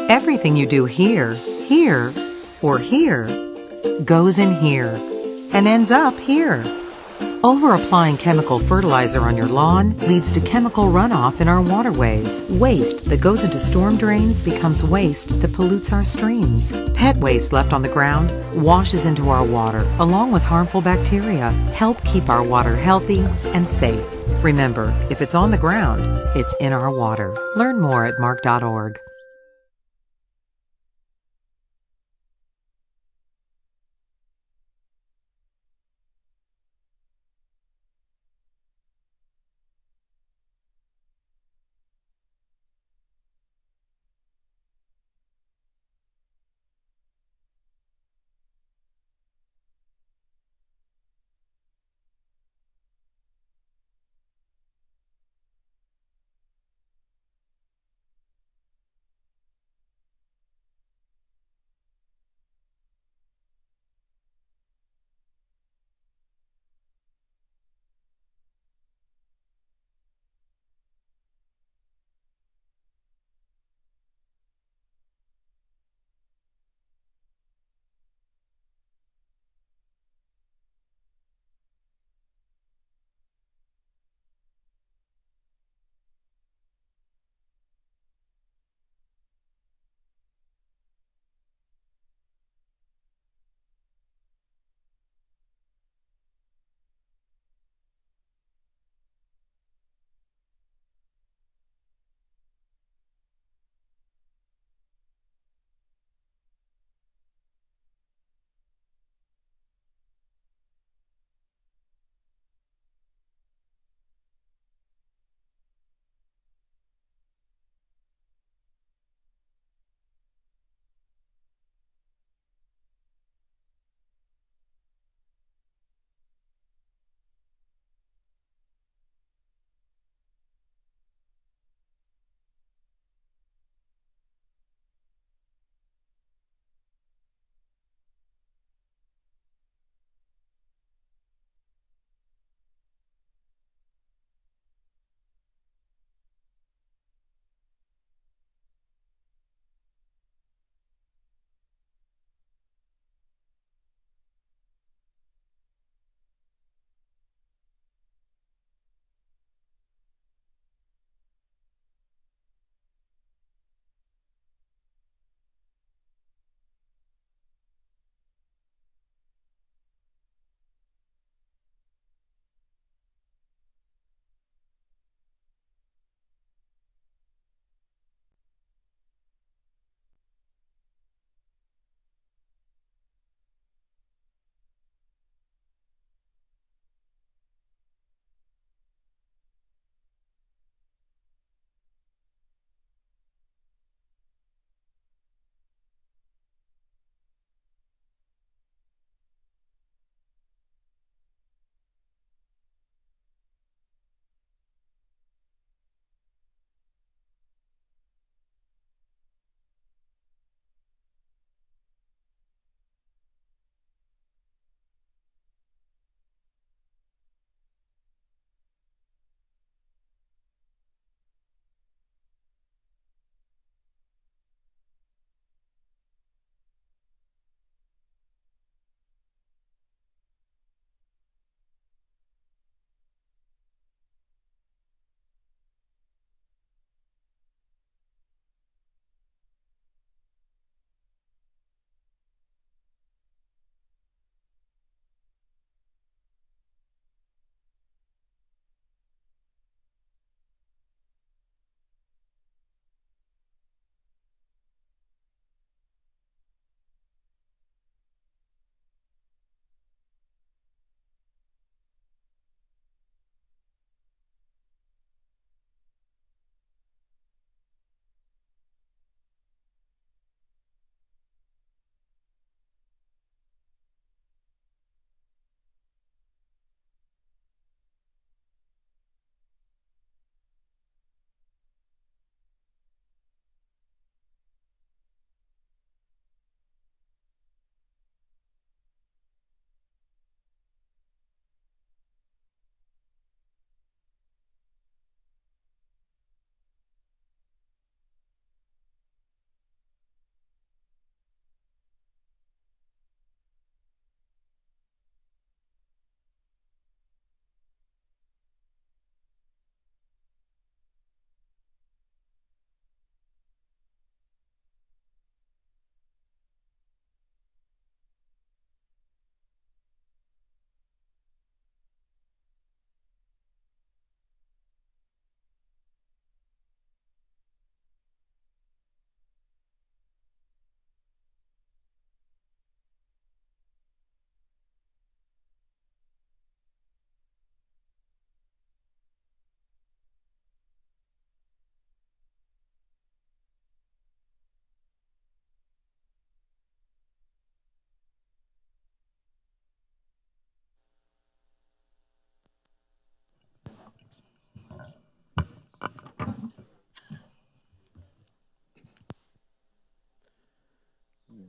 Everything you do here, here, or here goes in here and ends up here. Over-applying chemical fertilizer on your lawn leads to chemical runoff in our waterways. Waste that goes into storm drains becomes waste that pollutes our streams. Pet waste left on the ground washes into our water along with harmful bacteria. Help keep our water healthy and safe. Remember, if it's on the ground, it's in our water. Learn more at mark.org.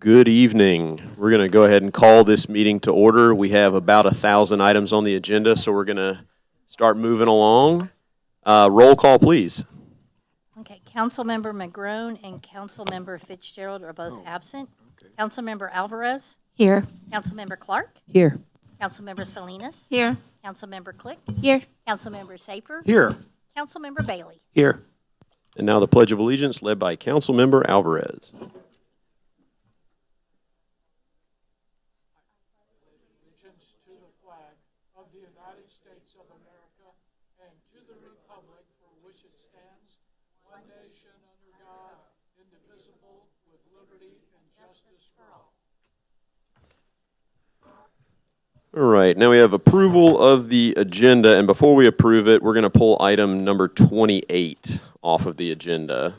Good evening. We're going to go ahead and call this meeting to order. We have about 1,000 items on the agenda, so we're going to start moving along. Roll call, please. Okay, Councilmember McGrone and Councilmember Fitzgerald are both absent. Okay. Councilmember Alvarez? Here. Councilmember Clark? Here. Councilmember Salinas? Here. Councilmember Click? Here. Councilmember Safer? Here. Councilmember Bailey? Here. And now the Pledge of Allegiance led by Councilmember Alvarez. To the flag of the United States of America and to the republic for which it stands, one nation under God, indivisible, with liberty and justice for all. All right, now we have approval of the agenda, and before we approve it, we're going to pull item number 28 off of the agenda.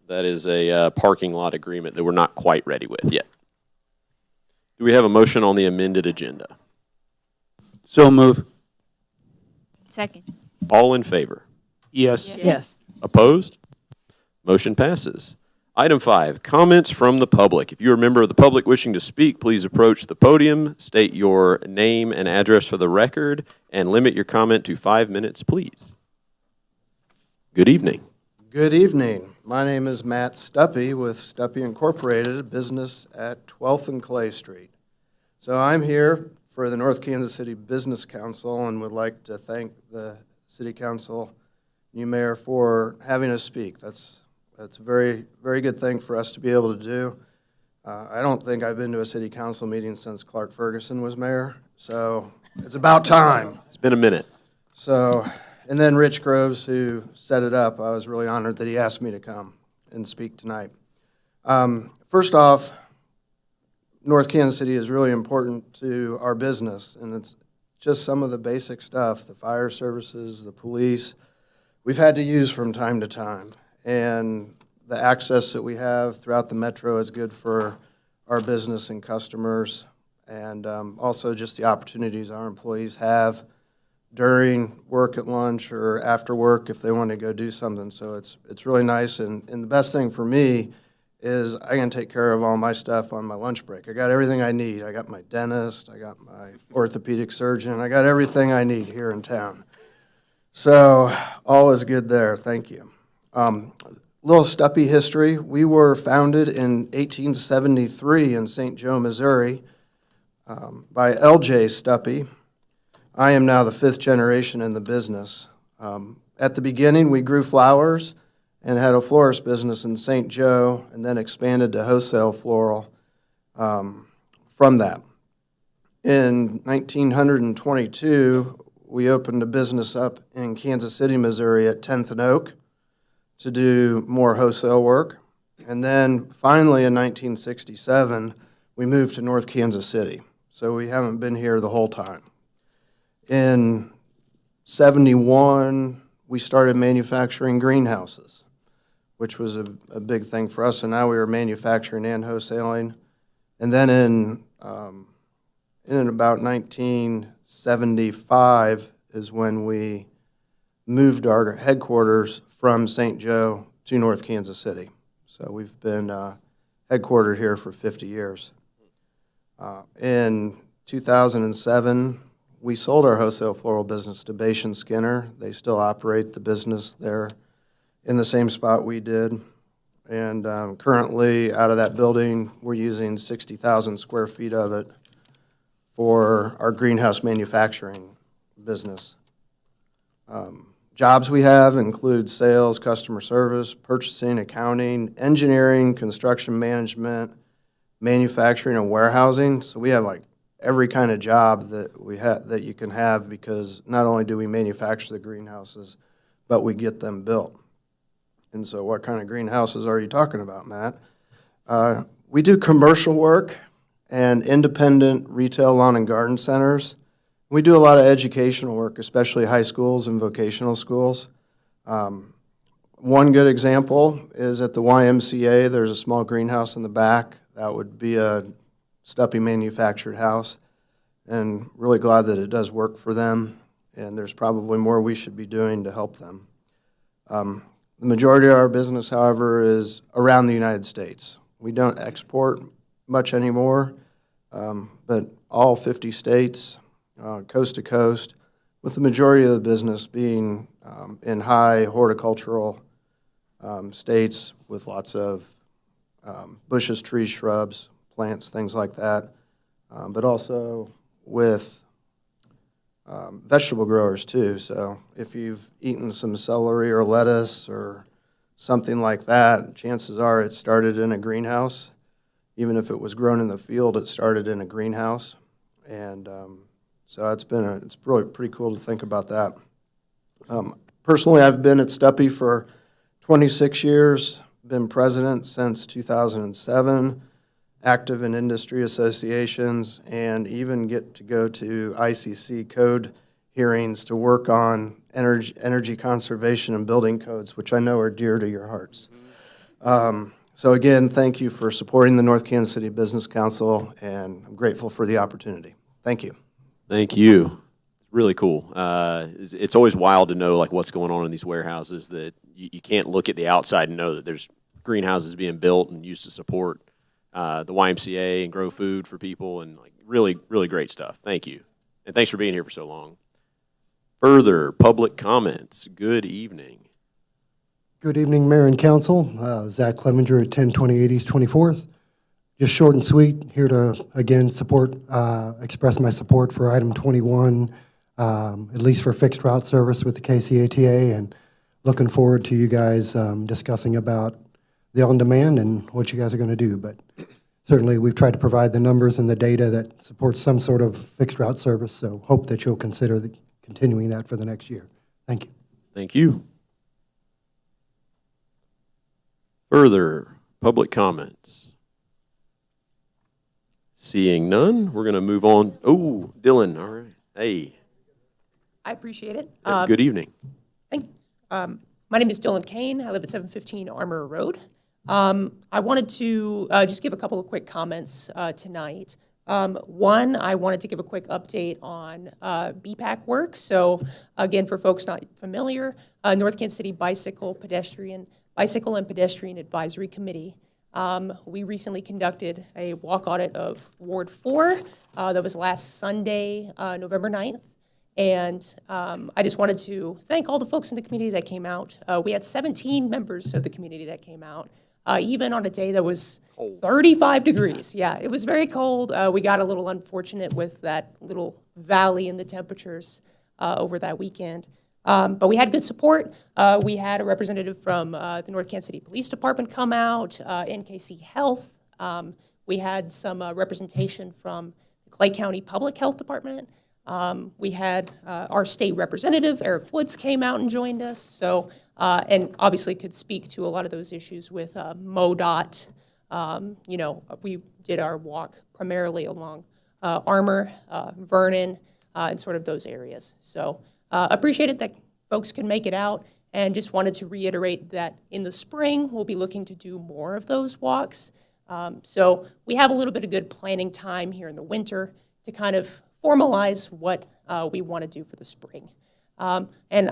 That is a parking lot agreement that we're not quite ready with yet. Do we have a motion on the amended agenda? So move. Second. All in favor? Yes. Yes. Opposed? Motion passes. Item 5, comments from the public. If you're a member of the public wishing to speak, please approach the podium, state your name and address for the record, and limit your comment to 5 minutes, please. Good evening. Good evening. My name is Matt Stuppy with Stuppy Incorporated, a business at 12th and Clay Street. So I'm here for the North Kansas City Business Council and would like to thank the City Council, new mayor, for having us speak. That's a very, very good thing for us to be able to do. I don't think I've been to a City Council meeting since Clark Ferguson was mayor, so it's about time. It's been a minute. So, and then Rich Groves, who set it up, I was really honored that he asked me to come and speak tonight. First off, North Kansas City is really important to our business, and it's just some of the basic stuff, the fire services, the police, we've had to use from time to time. And the access that we have throughout the metro is good for our business and customers, and also just the opportunities our employees have during work at lunch or after work if they want to go do something. So it's really nice, and the best thing for me is I can take care of all my stuff on my lunch break. I got everything I need. I got my dentist, I got my orthopedic surgeon, I got everything I need here in town. So all is good there, thank you. Little Stuppy history. We were founded in 1873 in St. Joe, Missouri by L.J. Stuppy. I am now the 5th generation in the business. At the beginning, we grew flowers and had a florist business in St. Joe, and then expanded to wholesale floral from that. In 1922, we opened a business up in Kansas City, Missouri at 10th and Oak to do more wholesale work. And then finally in 1967, we moved to North Kansas City. So we haven't been here the whole time. In 71, we started manufacturing greenhouses, which was a big thing for us. So now we were manufacturing and wholesaling. And then in about 1975 is when we moved our headquarters from St. Joe to North Kansas City. So we've been headquartered here for 50 years. In 2007, we sold our wholesale floral business to Bashan Skinner. They still operate the business there in the same spot we did. And currently, out of that building, we're using 60,000 square feet of it for our greenhouse manufacturing business. Jobs we have include sales, customer service, purchasing, accounting, engineering, construction management, manufacturing, and warehousing. So we have like every kind of job that you can have, because not only do we manufacture the greenhouses, but we get them built. And so what kind of greenhouses are you talking about, Matt? We do commercial work and independent retail lawn and garden centers. We do a lot of educational work, especially high schools and vocational schools. One good example is at the YMCA. There's a small greenhouse in the back. That would be a Stuppy manufactured house, and really glad that it does work for them, and there's probably more we should be doing to help them. The majority of our business, however, is around the United States. We don't export much anymore, but all 50 states, coast to coast, with the majority of the business being in high horticultural states with lots of bushes, trees, shrubs, plants, things like that, but also with vegetable growers too. So if you've eaten some celery or lettuce or something like that, chances are it started in a greenhouse. Even if it was grown in the field, it started in a greenhouse. And so it's really pretty cool to think about that. Personally, I've been at Stuppy for 26 years, been president since 2007, active in industry associations, and even get to go to ICC code hearings to work on energy conservation and building codes, which I know are dear to your hearts. So again, thank you for supporting the North Kansas City Business Council, and I'm grateful for the opportunity. Thank you. Thank you. Really cool. It's always wild to know like what's going on in these warehouses that you can't look at the outside and know that there's greenhouses being built and used to support the YMCA and grow food for people, and like really, really great stuff. Thank you. And thanks for being here for so long. Further public comments. Good evening. Good evening, Mayor and Council. Zach Clemenger at 1028 East 24th. Just short and sweet, here to, again, express my support for item 21, at least for fixed route service with the KCATA, and looking forward to you guys discussing about the on-demand and what you guys are going to do. But certainly, we've tried to provide the numbers and the data that supports some sort of fixed route service, so hope that you'll consider continuing that for the next year. Thank you. Thank you. Further public comments. Seeing none, we're going to move on. Oh, Dylan, all right. Hey, I appreciate it. good evening. Thanks. My name is Dylan Kane. I live at 715 Armour Road. I wanted to just give a couple of quick comments tonight. One, I wanted to give a quick update on BPAC work. So again, for folks not familiar, North Kansas City Bicycle and Pedestrian Advisory Committee. We recently conducted a walk audit of Ward 4. That was last Sunday, November 9th. And I just wanted to thank all the folks in the community that came out. We had 17 members of the community that came out, even on a day that was 35 degrees. Yeah, it was very cold. We got a little unfortunate with that little valley in the temperatures over that weekend. But we had good support. We had a representative from the North Kansas City Police Department come out, NKC Health. We had some representation from the Clay County Public Health Department. We had our state representative, Eric Woods, came out and joined us. So, and obviously could speak to a lot of those issues with MoDOT. We did our walk primarily along Armour, Vernon, and sort of those areas. So appreciate it that folks can make it out, and just wanted to reiterate that in the spring, we'll be looking to do more of those walks. So we have a little bit of good planning time here in the winter to kind of formalize what we want to do for the spring. And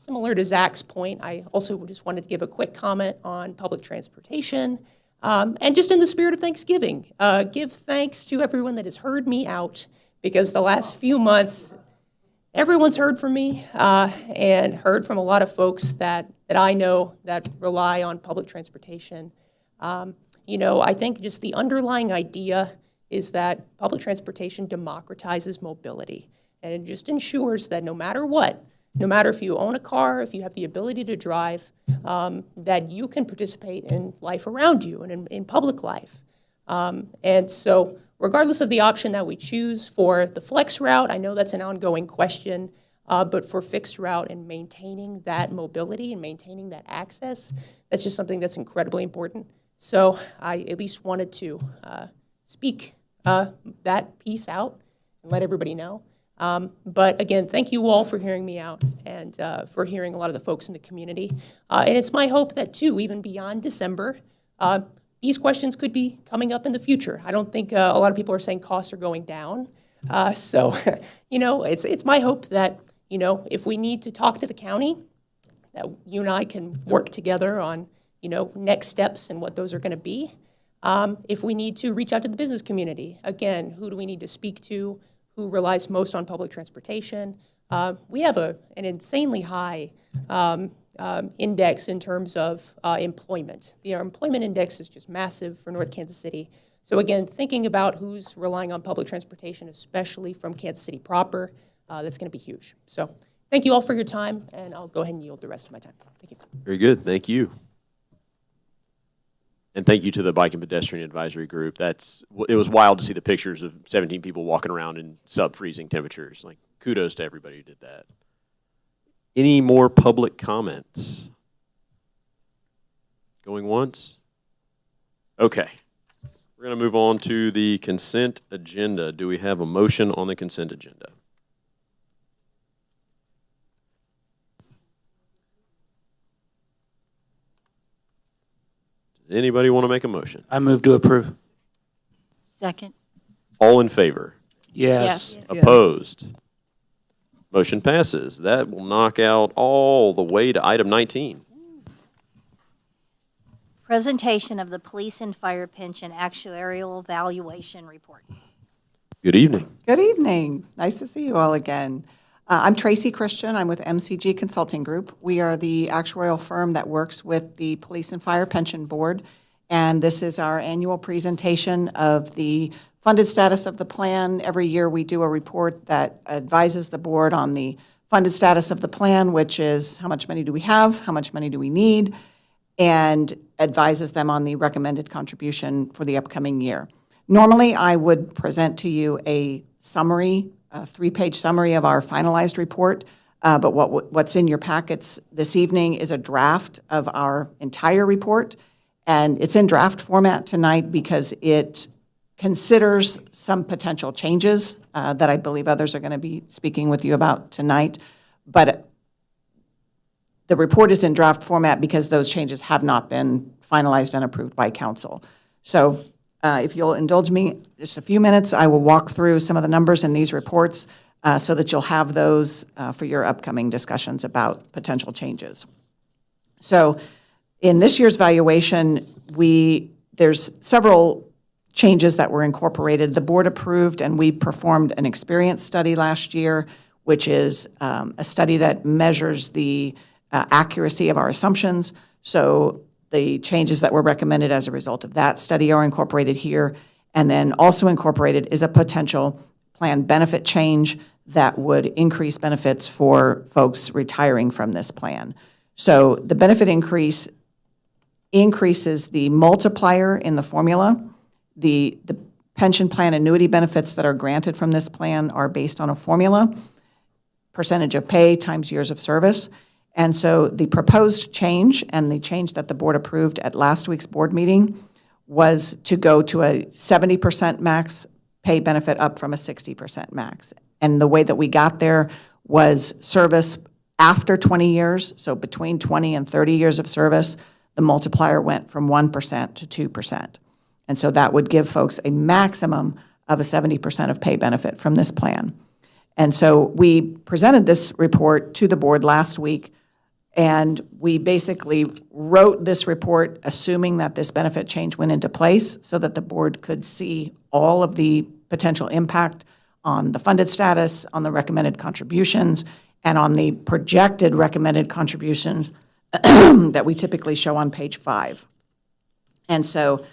similar to Zach's point, I also just wanted to give a quick comment on public transportation. And just in the spirit of Thanksgiving, give thanks to everyone that has heard me out, because the last few months, everyone's heard from me and heard from a lot of folks that I know that rely on public transportation. I think just the underlying idea is that public transportation democratizes mobility, and it just ensures that no matter what, no matter if you own a car, if you have the ability to drive, that you can participate in life around you and in public life. And so regardless of the option that we choose for the flex route, I know that's an ongoing question, but for fixed route and maintaining that mobility and maintaining that access, that's just something that's incredibly important. So I at least wanted to speak that piece out and let everybody know. But again, thank you all for hearing me out and for hearing a lot of the folks in the community. And it's my hope that, too, even beyond December, these questions could be coming up in the future. I don't think a lot of people are saying costs are going down. So, it's my hope that, if we need to talk to the county, that you and I can work together on, next steps and what those are going to be. If we need to reach out to the business community, again, who do we need to speak to? Who relies most on public transportation? We have an insanely high index in terms of employment. The employment index is just massive for North Kansas City. So again, thinking about who's relying on public transportation, especially from Kansas City proper, that's going to be huge. So thank you all for your time, and I'll go ahead and yield the rest of my time. Thank you. Very good, thank you. And thank you to the Bike and Pedestrian Advisory Group. It was wild to see the pictures of 17 people walking around in sub-freezing temperatures. Like, kudos to everybody who did that. Any more public comments? Going once? Okay. We're going to move on to the consent agenda. Do we have a motion on the consent agenda? Does anybody want to make a motion? I move to approve. Second. All in favor? Yes. Opposed? Motion passes. That will knock out all the way to item 19. Presentation of the Police and Fire Pension Actuarial Valuation Report. Good evening. Good evening. Nice to see you all again. I'm Tracy Christian. I'm with MCG Consulting Group. We are the actuarial firm that works with the Police and Fire Pension Board, and this is our annual presentation of the funded status of the plan. Every year we do a report that advises the board on the funded status of the plan, which is how much money do we have, how much money do we need, and advises them on the recommended contribution for the upcoming year. Normally, I would present to you a summary, a 3-page summary of our finalized report, but what's in your packets this evening is a draft of our entire report, and it's in draft format tonight because it considers some potential changes that I believe others are going to be speaking with you about tonight, but the report is in draft format because those changes have not been finalized and approved by council. So if you'll indulge me just a few minutes, I will walk through some of the numbers in these reports so that you'll have those for your upcoming discussions about potential changes. So in this year's valuation, there's several changes that were incorporated. The board approved and we performed an experience study last year, which is a study that measures the accuracy of our assumptions. So the changes that were recommended as a result of that study are incorporated here. And then also incorporated is a potential plan benefit change that would increase benefits for folks retiring from this plan. So the benefit increase increases the multiplier in the formula. The pension plan annuity benefits that are granted from this plan are based on a formula, percentage of pay times years of service. And so the proposed change and the change that the board approved at last week's board meeting was to go to a 70% max pay benefit up from a 60% max. And the way that we got there was service after 20 years, so between 20 and 30 years of service, the multiplier went from 1% to 2%. And so that would give folks a maximum of a 70% of pay benefit from this plan. And so we presented this report to the board last week, and we basically wrote this report assuming that this benefit change went into place so that the board could see all of the potential impact on the funded status, on the recommended contributions, and on the projected recommended contributions that we typically show on page 5. And so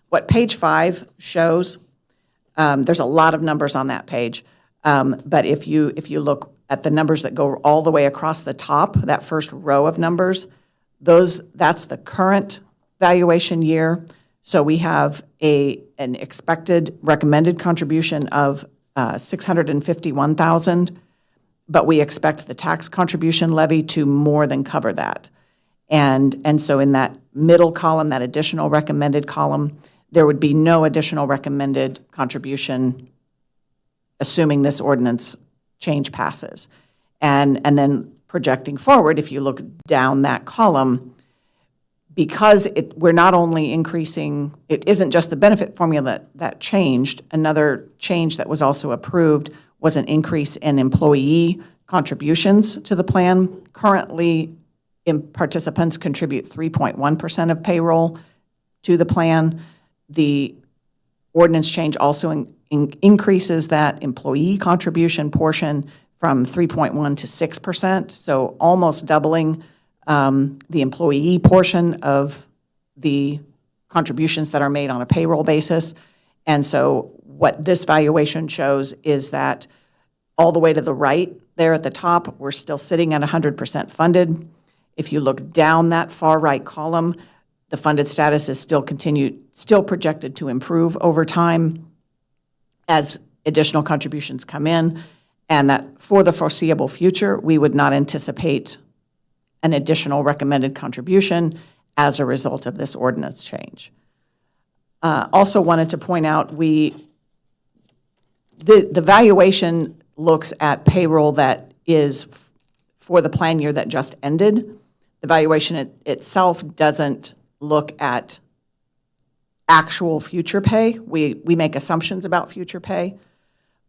what page 5 shows, there's a lot of numbers on that page, but if you look at the numbers that go all the way across the top, that first row of numbers, that's the current valuation year. So we have an expected recommended contribution of $651,000, but we expect the tax contribution levy to more than cover that. And so in that middle column, that additional recommended column, there would be no additional recommended contribution assuming this ordinance change passes. And then projecting forward, if you look down that column, because we're not only increasing, it isn't just the benefit formula that changed. Another change that was also approved was an increase in employee contributions to the plan. Currently, participants contribute 3.1% of payroll to the plan. The ordinance change also increases that employee contribution portion from 3.1 to 6%, so almost doubling the employee portion of the contributions that are made on a payroll basis. And so what this valuation shows is that all the way to the right there at the top, we're still sitting at 100% funded. If you look down that far right column, the funded status is still projected to improve over time as additional contributions come in, and that for the foreseeable future, we would not anticipate an additional recommended contribution as a result of this ordinance change. Also wanted to point out, the valuation looks at payroll that is for the plan year that just ended. The valuation itself doesn't look at actual future pay. We make assumptions about future pay,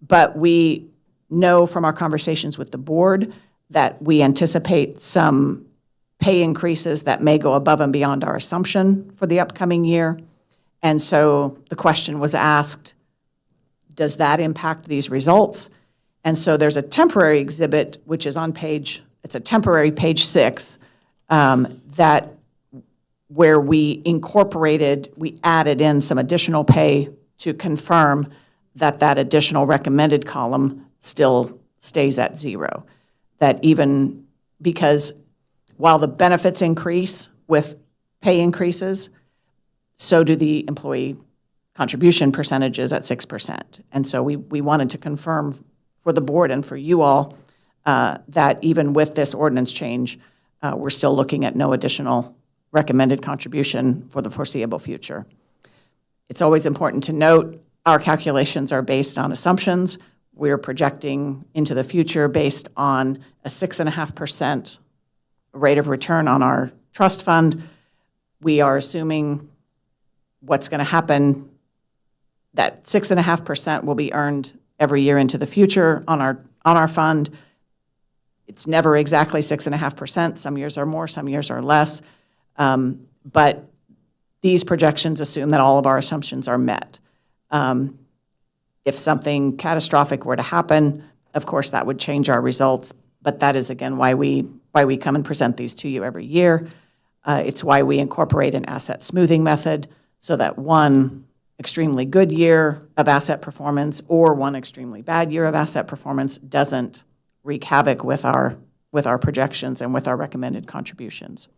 but we know from our conversations with the board that we anticipate some pay increases that may go above and beyond our assumption for the upcoming year. And so the question was asked, does that impact these results? And so there's a temporary exhibit, which is on it's a temporary page 6, that where we added in some additional pay to confirm that that additional recommended column still stays at 0. That even because while the benefits increase with pay increases, so do the employee contribution percentages at 6%. And so we wanted to confirm for the board and for you all that even with this ordinance change, we're still looking at no additional recommended contribution for the foreseeable future. It's always important to note our calculations are based on assumptions. We're projecting into the future based on a 6.5% rate of return on our trust fund. We are assuming what's going to happen, that 6.5% will be earned every year into the future on our fund. It's never exactly 6.5%. Some years are more, some years are less. But these projections assume that all of our assumptions are met. If something catastrophic were to happen, of course, that would change our results. But that is, again, why we come and present these to you every year. It's why we incorporate an asset smoothing method so that one extremely good year of asset performance or one extremely bad year of asset performance doesn't wreak havoc with our projections and with our recommended contributions.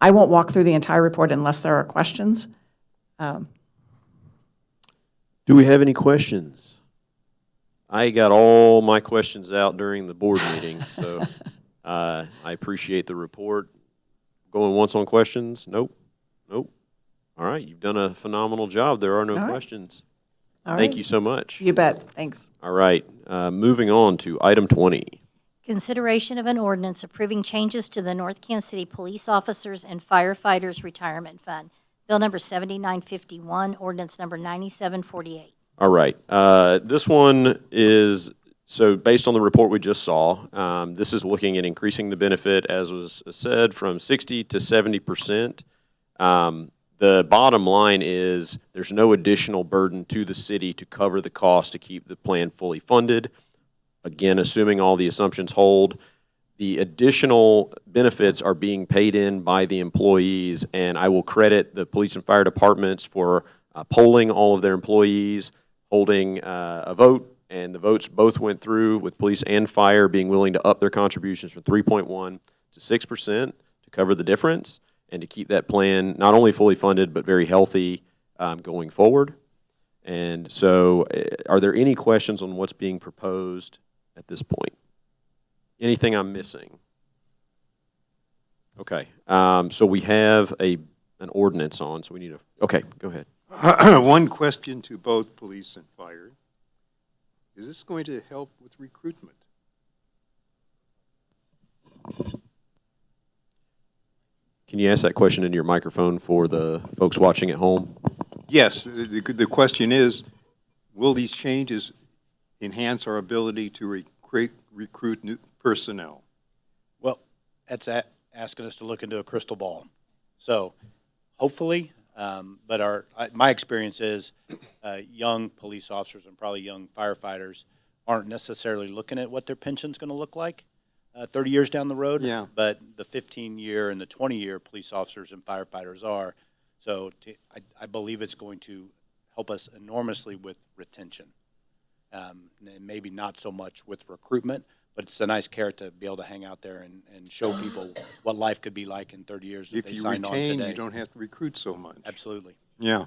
I won't walk through the entire report unless there are questions. Do we have any questions? I got all my questions out during the board meeting, so I appreciate the report. Going once on questions? Nope. All right, you've done a phenomenal job. There are no questions. Thank you so much. You bet. Thanks. All right, moving on to item 20. Consideration of an ordinance approving changes to the North Kansas City Police Officers and Firefighters Retirement Fund. Bill number 7951, ordinance number 9748. All right, this one is, so based on the report we just saw, this is looking at increasing the benefit, as was said, from 60 to 70%. The bottom line is there's no additional burden to the city to cover the cost to keep the plan fully funded. Again, assuming all the assumptions hold, the additional benefits are being paid in by the employees, and I will credit the police and fire departments for polling all of their employees, holding a vote, and the votes both went through with police and fire being willing to up their contributions from 3.1 to 6% to cover the difference and to keep that plan not only fully funded but very healthy going forward. And so are there any questions on what's being proposed at this point? Anything I'm missing? Okay, so we have an ordinance on, so we need okay, go ahead. One question to both police and fire. Is this going to help with recruitment? Can you ask that question into your microphone for the folks watching at home? Yes, the question is, will these changes enhance our ability to recruit new personnel? Well, that's asking us to look into a crystal ball. So hopefully, But my experience is young police officers and probably young firefighters aren't necessarily looking at what their pension's going to look like 30 years down the road. Yeah. But the 15-year and the 20-year police officers and firefighters are. So I believe it's going to help us enormously with retention. And maybe not so much with recruitment, but it's a nice carrot to be able to hang out there and show people what life could be like in 30 years if they you signed on retain, today. you don't have to recruit so much. Absolutely. Yeah.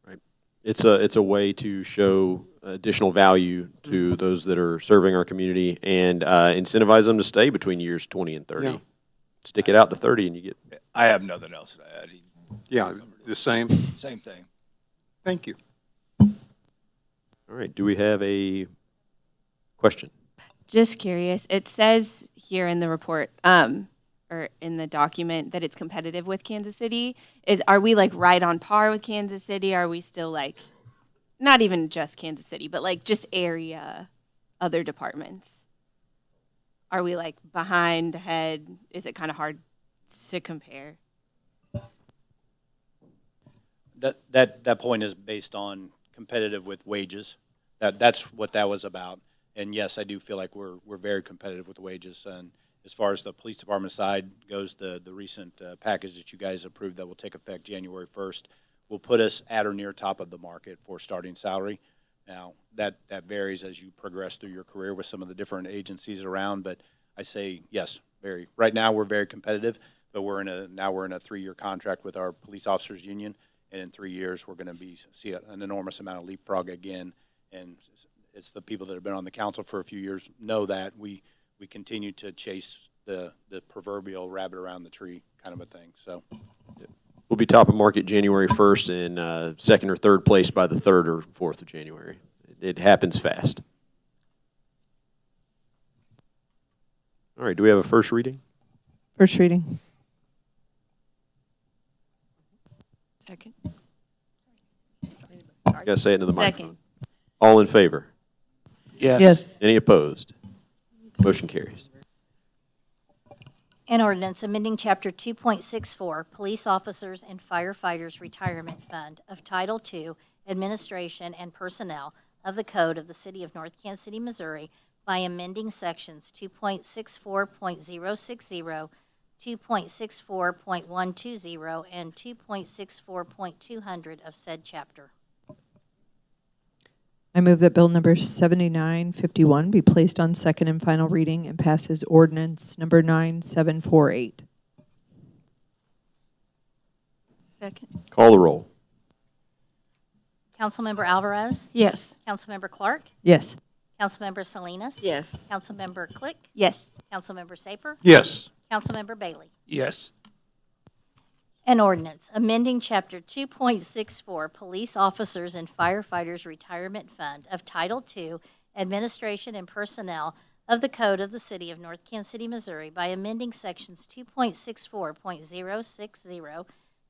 Right. It's a way to show additional value to those that are serving our community and incentivize them to stay between years 20 and 30. Yeah. Stick it out to 30 and you get. I have nothing else to add. Yeah, the same. Same thing. Thank you. All right. Do we have a question? Just curious. It says here in the report, or in the document, that it's competitive with Kansas City. Are we like right on par with Kansas City? Are we still like, not even just Kansas City, but like just area, other departments? Are we like behind, ahead? Is it kind of hard to compare? That point is based on competitive with wages. That's what that was about. And yes, I do feel like we're very competitive with wages. And as far as the police department side goes, the recent package that you guys approved that will take effect January 1st will put us at or near top of the market for starting salary. Now, that varies as you progress through your career with some of the different agencies around, but I say yes, very. Right now, we're very competitive, but we're in a 3-year contract with our police officers union, and in 3 years, we're going to see an enormous amount of leapfrog again. And it's the people that have been on the council for a few years know that we continue to chase the proverbial rabbit around the tree kind of a thing. So We'll be top of market January 1st and second or third place by the 3rd or 4th of January. It happens fast. All right, do we have a first reading? First reading. Second. You got to say it into the microphone. Second. All in favor? Yes. Yes. Any opposed? Motion carries. An ordinance amending Chapter 2.64, Police Officers and Firefighters Retirement Fund of Title II, Administration and Personnel of the Code of the City of North Kansas City, Missouri by amending Sections 2.64.060, 2.64.120, and 2.64.200 of said chapter. I move that Bill number 7951 be placed on second and final reading and pass as ordinance number 9748. Second. Call the roll. Councilmember Alvarez? Yes. Councilmember Clark? Yes. Councilmember Salinas? Yes. Councilmember Click? Yes. Councilmember Saper? Yes. Councilmember Bailey? Yes. An ordinance amending Chapter 2.64, Police Officers and Firefighters Retirement Fund of Title II, Administration and Personnel of the Code of the City of North Kansas City, Missouri by amending Sections 2.64.060,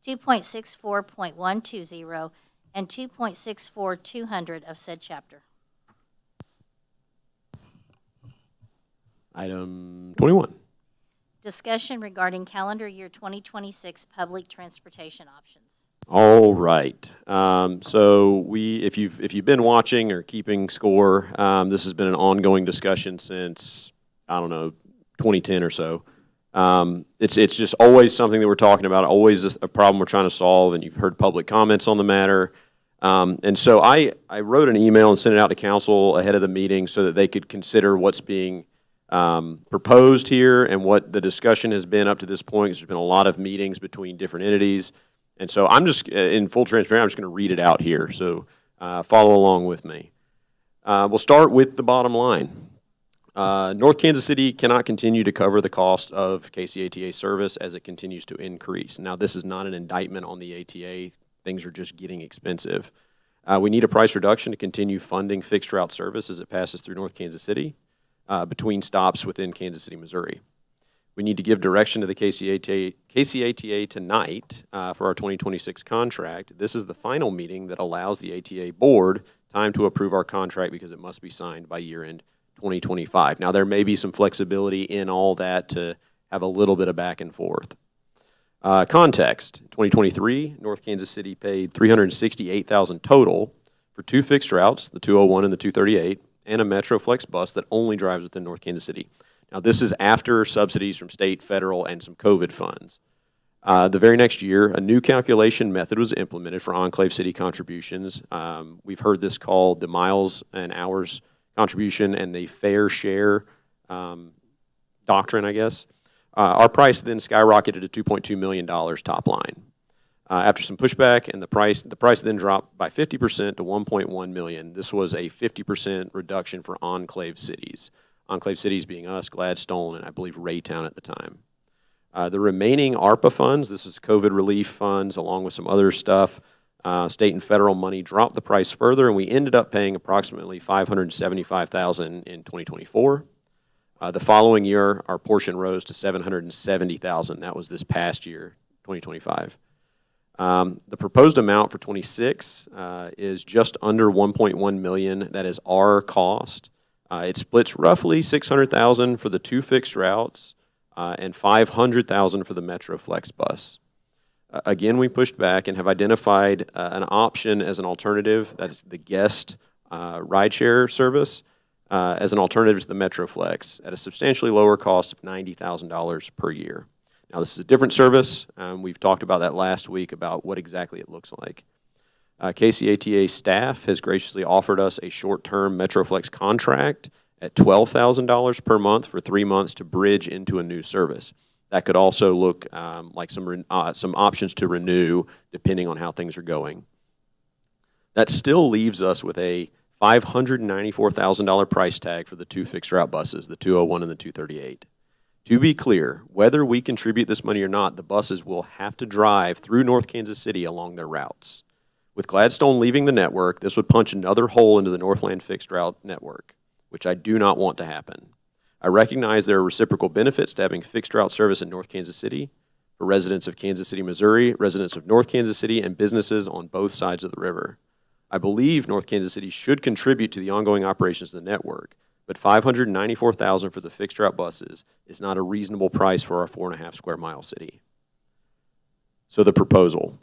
2.64.120, and 2.64.200 of said chapter. Item 21. Discussion regarding calendar year 2026 public transportation options. All right. So if you've been watching or keeping score, this has been an ongoing discussion since, I don't know, 2010 or so. It's just always something that we're talking about, always a problem we're trying to solve, and you've heard public comments on the matter. And so I wrote an email and sent it out to council ahead of the meeting so that they could consider what's being proposed here and what the discussion has been up to this point. There's been a lot of meetings between different entities. And so I'm just, in full transparency, I'm just going to read it out here. So follow along with me. We'll start with the bottom line. North Kansas City cannot continue to cover the cost of KCATA service as it continues to increase. Now, this is not an indictment on the ATA. Things are just getting expensive. We need a price reduction to continue funding fixed route service as it passes through North Kansas City. Between stops within Kansas City, Missouri. We need to give direction to the KCATA tonight for our 2026 contract. This is the final meeting that allows the ATA board time to approve our contract because it must be signed by year-end 2025. Now, there may be some flexibility in all that to have a little bit of back and forth. Context, 2023, North Kansas City paid $368,000 total for 2 fixed routes, the 201 and the 238, and a MetroFlex bus that only drives within North Kansas City. Now, this is after subsidies from state, federal, and some COVID funds. The very next year, a new calculation method was implemented for Enclave City contributions. We've heard this called the miles and hours contribution and the fair share doctrine, I guess. Our price then skyrocketed to $2.2 million top line. After some pushback, and the price then dropped by 50% to $1.1 million. This was a 50% reduction for Enclave cities. Enclave cities being us, Gladstone, and I believe Raytown at the time. The remaining ARPA funds, this is COVID relief funds along with some other stuff, state and federal money, dropped the price further, and we ended up paying approximately $575,000 in 2024. The following year, our portion rose to $770,000. That was this past year, 2025. The proposed amount for 26 is just under $1.1 million. That is our cost. It splits roughly $600,000 for the 2 fixed routes and $500,000 for the MetroFlex bus. Again, we pushed back and have identified an option as an alternative. That is the guest rideshare service as an alternative to the MetroFlex at a substantially lower cost of $90,000 per year. Now, this is a different service. We've talked about that last week about what exactly it looks like. KCATA staff has graciously offered us a short-term MetroFlex contract at $12,000 per month for 3 months to bridge into a new service. That could also look like some options to renew depending on how things are going. That still leaves us with a $594,000 price tag for the 2 fixed route buses, the 201 and the 238. To be clear, whether we contribute this money or not, the buses will have to drive through North Kansas City along their routes. With Gladstone leaving the network, this would punch another hole into the Northland fixed route network, which I do not want to happen. I recognize there are reciprocal benefits to having fixed route service in North Kansas City for residents of Kansas City, Missouri, residents of North Kansas City, and businesses on both sides of the river. I believe North Kansas City should contribute to the ongoing operations of the network, but $594,000 for the fixed route buses is not a reasonable price for our 4.5 square mile city. So the proposal.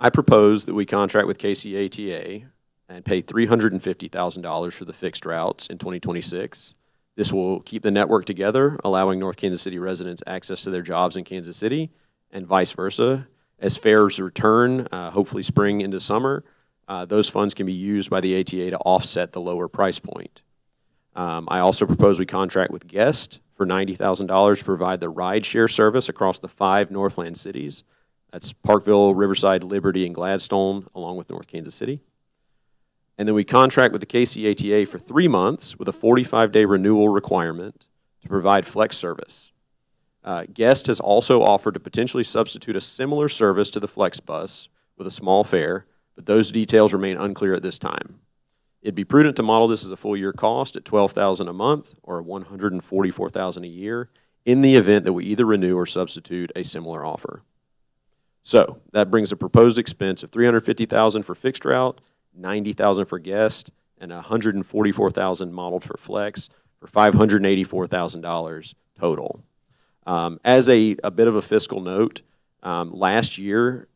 I propose that we contract with KCATA and pay $350,000 for the fixed routes in 2026. This will keep the network together, allowing North Kansas City residents access to their jobs in Kansas City and vice versa. As fares return, hopefully spring into summer, those funds can be used by the ATA to offset the lower price point. I also propose we contract with Guest for $90,000 to provide the rideshare service across the 5 Northland cities. That's Parkville, Riverside, Liberty, and Gladstone, along with North Kansas City. And then we contract with the KCATA for 3 months with a 45-day renewal requirement to provide flex service. Guest has also offered to potentially substitute a similar service to the flex bus with a small fare, but those details remain unclear at this time. It'd be prudent to model this as a full-year cost at $12,000 a month or $144,000 a year in the event that we either renew or substitute a similar offer. So that brings a proposed expense of $350,000 for fixed route, $90,000 for guest, and $144,000 modeled for flex for $584,000 total. As a bit of a fiscal note, last year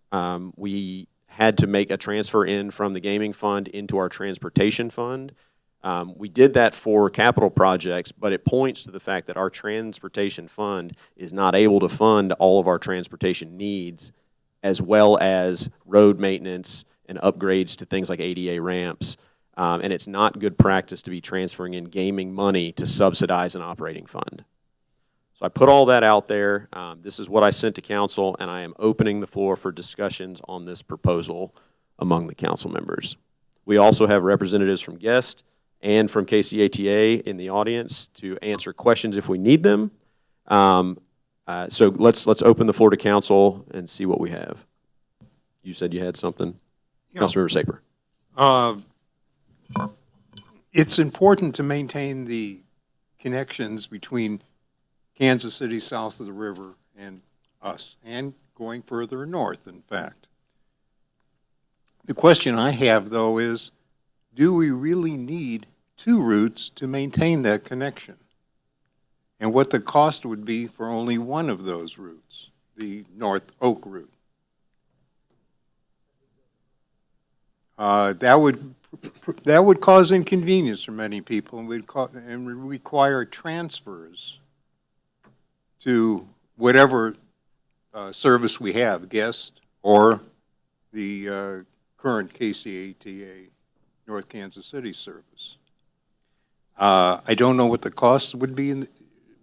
we had to make a transfer in from the gaming fund into our transportation fund. We did that for capital projects, but it points to the fact that our transportation fund is not able to fund all of our transportation needs, as well as road maintenance and upgrades to things like ADA ramps. And it's not good practice to be transferring in gaming money to subsidize an operating fund. So I put all that out there. This is what I sent to council, and I am opening the floor for discussions on this proposal among the council members. We also have representatives from Guest and from KCATA in the audience to answer questions if we need them. So let's open the floor to council and see what we have. You said you had something? Yeah. Councilmember Saper. It's important to maintain the connections between Kansas City south of the river and us, and going further north, in fact. The question I have, though, is do we really need 2 routes to maintain that connection? And what the cost would be for only one of those routes? the North Oak route. That would cause inconvenience for many people and would require transfers to whatever service we have, guest or the current KCATA North Kansas City service. I don't know what the cost would be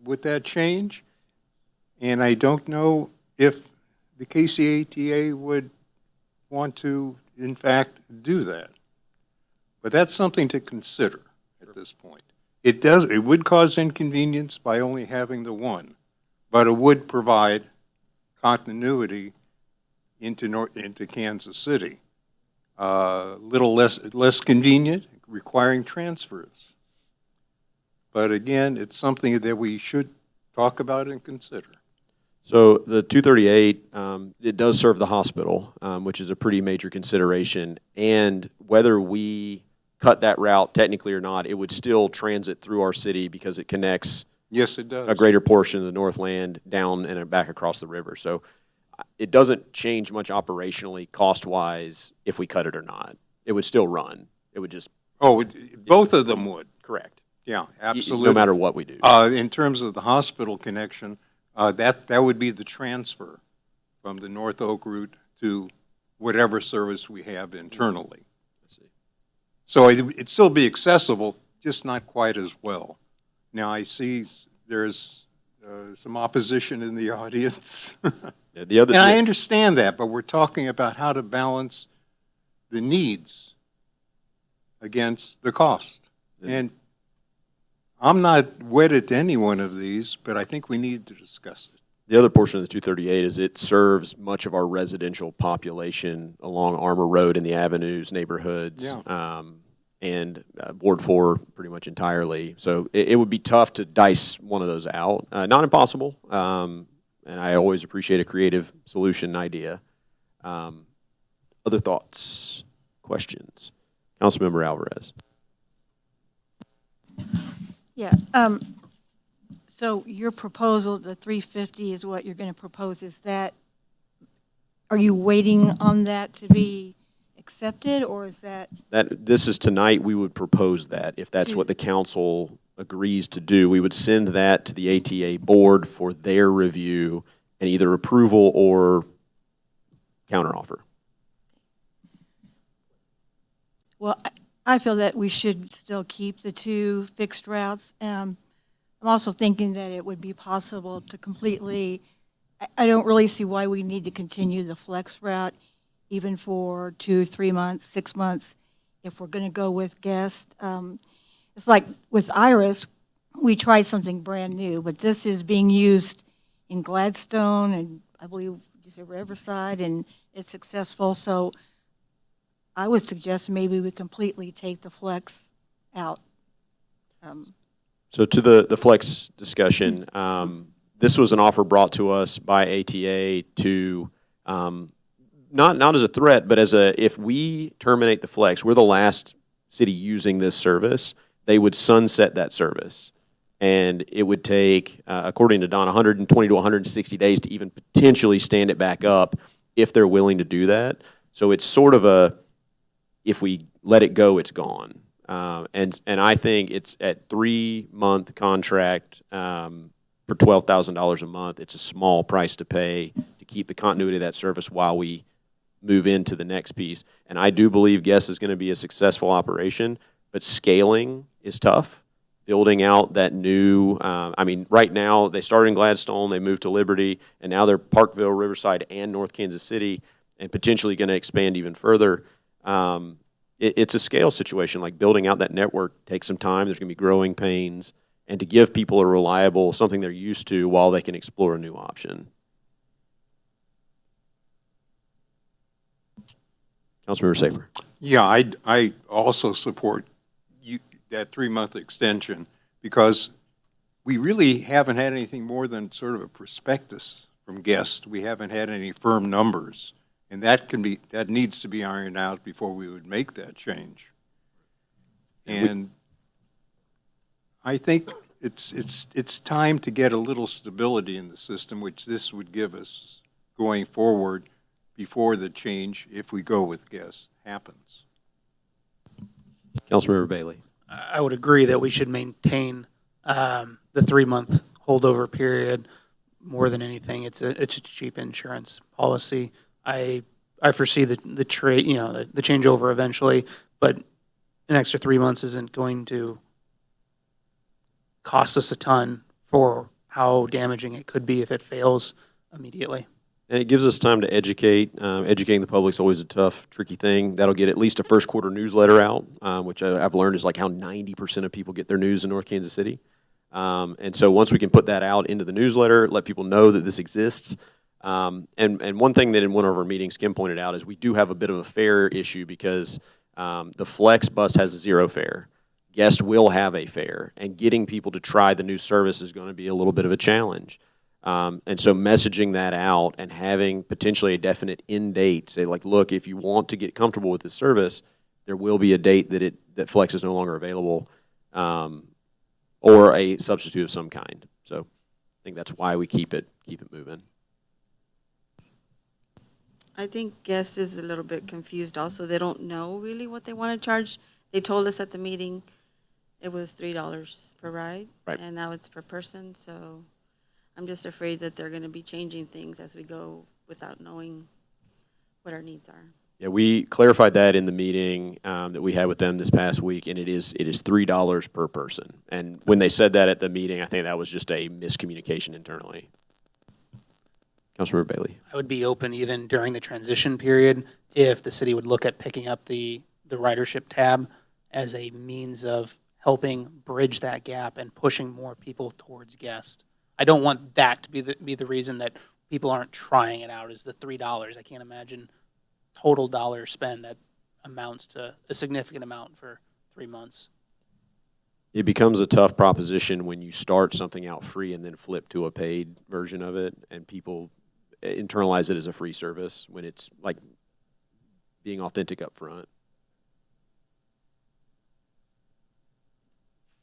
with that change, and I don't know if the KCATA would want to, in fact, do that. But that's something to consider at this point. It would cause inconvenience by only having the one, but it would provide continuity into Kansas City. Little less convenient, requiring transfers. But again, it's something that we should talk about and consider. So the 238, it does serve the hospital, which is a pretty major consideration. And whether we cut that route technically or not, it would still transit through our city because it connects Yes, it does. a greater portion of the Northland down and back across the river. So it doesn't change much operationally, cost-wise, if we cut it or not. It would still run. It would just... Oh, both of them would. Correct. Yeah, absolutely. No matter what we do. In terms of the hospital connection, that would be the transfer from the North Oak route to whatever service we have internally. So it'd still be accessible, just not quite as well. Now, I see there's some opposition in the audience. Yeah, and I understand that, but we're talking about how to balance the needs against the cost. Yeah. And I'm not wedded to any one of these, but I think we need to discuss it. The other portion of the 238 is it serves much of our residential population along Armour Road in the avenues, neighborhoods, and Ward 4 pretty much entirely. So it would be tough to dice one of those out. Not impossible, and I always appreciate a creative solution idea. Other thoughts, questions? Councilmember Alvarez. Yeah. So your proposal, the 350 is what you're going to propose. Is that, are you waiting on that to be accepted, or is that? This is tonight, we would propose that. If that's what the council agrees to do, we would send that to the ATA board for their review and either approval or counteroffer. Well, I feel that we should still keep the two fixed routes. I'm also thinking that it would be possible to completely, I don't really see why we need to continue the flex route even for 2, 3 months, 6 months, if we're going to go with guest. It's like with Iris, we tried something brand new, but this is being used in Gladstone and I believe you said Riverside, and it's successful. So I would suggest maybe we completely take the flex out. So to the flex discussion, this was an offer brought to us by ATA to, not as a threat, but as if we terminate the flex, we're the last city using this service, they would sunset that service. And it would take, according to Don, 120 to 160 days to even potentially stand it back up if they're willing to do that. So it's sort of if we let it go, it's gone. And I think it's at 3-month contract for $12,000 a month. It's a small price to pay to keep the continuity of that service while we move into the next piece. And I do believe Guest is going to be a successful operation, but scaling is tough. Building out that new, right now they started in Gladstone, they moved to Liberty, and now they're Parkville, Riverside, and North Kansas City, and potentially going to expand even further. It's a scale situation. Like building out that network takes some time. There's going to be growing pains, and to give people a reliable, something they're used to while they can explore a new option. Councilmember Safer. Yeah, I also support that 3-month extension because we really haven't had anything more than sort of a prospectus from Guest. We haven't had any firm numbers. And that needs to be ironed out before we would make that change. And I think it's time to get a little stability in the system, which this would give us going forward before the change, if we go with gas, happens. Councilmember Bailey. I would agree that we should maintain the 3-month holdover period more than anything. It's a cheap insurance policy. I foresee the trade, the changeover eventually, but an extra 3 months isn't going to cost us a ton for how damaging it could be if it fails immediately. And it gives us time to educate. Educating the public is always a tough, tricky thing. That'll get at least a first quarter newsletter out, which I've learned is like how 90% of people get their news in North Kansas City. And so once we can put that out into the newsletter, let people know that this exists. And one thing that in one of our meetings Kim pointed out is we do have a bit of a fare issue because the Flex bus has a 0 fare. Guest will have a fare, and getting people to try the new service is going to be a little bit of a challenge. And so messaging that out and having potentially a definite end date, say like, look, if you want to get comfortable with this service, there will be a date that Flex is no longer available, or a substitute of some kind. So I think that's why we keep it moving. I think guest is a little bit confused also. They don't know really what they want to charge. They told us at the meeting it was $3 per ride, right, and now it's per person. So I'm just afraid that they're going to be changing things as we go without knowing what our needs are. Yeah, we clarified that in the meeting that we had with them this past week, and it is $3 per person. And when they said that at the meeting, I think that was just a miscommunication internally. Councilmember Bailey. I would be open even during the transition period if the city would look at picking up the ridership tab as a means of helping bridge that gap and pushing more people towards guest. I don't want that to be the reason that people aren't trying it out, is the $3. I can't imagine total dollar spend that amounts to a significant amount for 3 months. It becomes a tough proposition when you start something out free and then flip to a paid version of it, and people internalize it as a free service when it's like being authentic up front.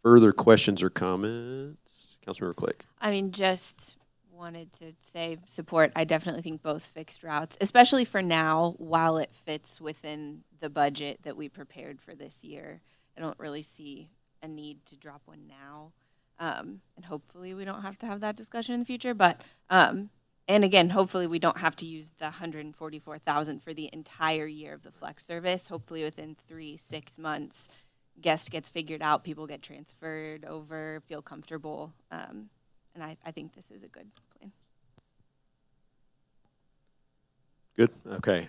Further questions or comments? Councilmember Click. I mean, just wanted to say support. I definitely think both fixed routes, especially for now, while it fits within the budget that we prepared for this year. I don't really see a need to drop one now. And hopefully we don't have to have that discussion in the future. But, and again, hopefully we don't have to use the $144,000 for the entire year of the Flex service. Hopefully within 3-6 months, guest gets figured out, people get transferred over, feel comfortable. And I think this is a good plan. Good. Okay.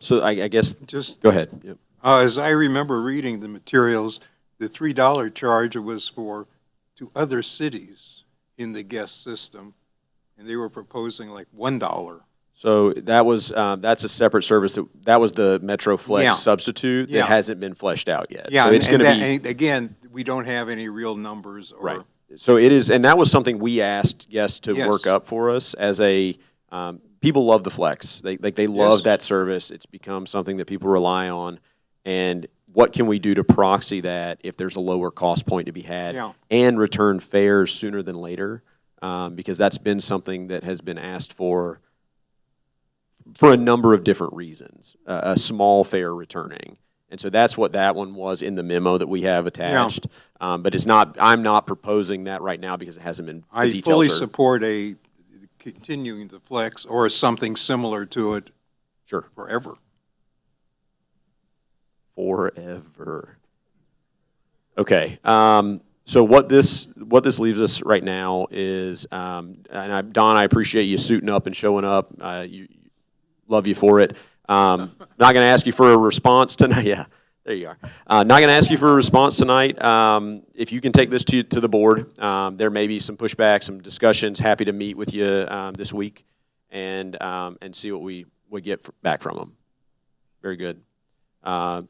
So I guess just go ahead. Yep. As I remember reading the materials, the $3 charge was to other cities in the guest system, and they were proposing like $1. So that was that's a separate service. That was the Metro Flex substitute that hasn't been fleshed out yet. Yeah, so it's going to be and again, we don't have any real numbers. Or, right. So it is, and that was something we asked guests to work up for us as a. People love the Flex. They love that service. It's become something that people rely on. And what can we do to proxy that if there's a lower cost point to be had and return fares sooner than later? Because that's been something that has been asked for a number of different reasons, a small fare returning. And so that's what that one was in the memo that we have attached. But it's not, I'm not proposing that right now because it hasn't been, I fully support continuing the Flex or something similar to it forever. Forever. Okay. So what this leaves us right now is, and Don, I appreciate you suiting up and showing up. Love you for it. Not going to ask you for a response tonight. Yeah, there you are. Not going to ask you for a response tonight. If you can take this to the board, there may be some pushback, some discussions. Happy to meet with you this week and see what we get back from them. Very good.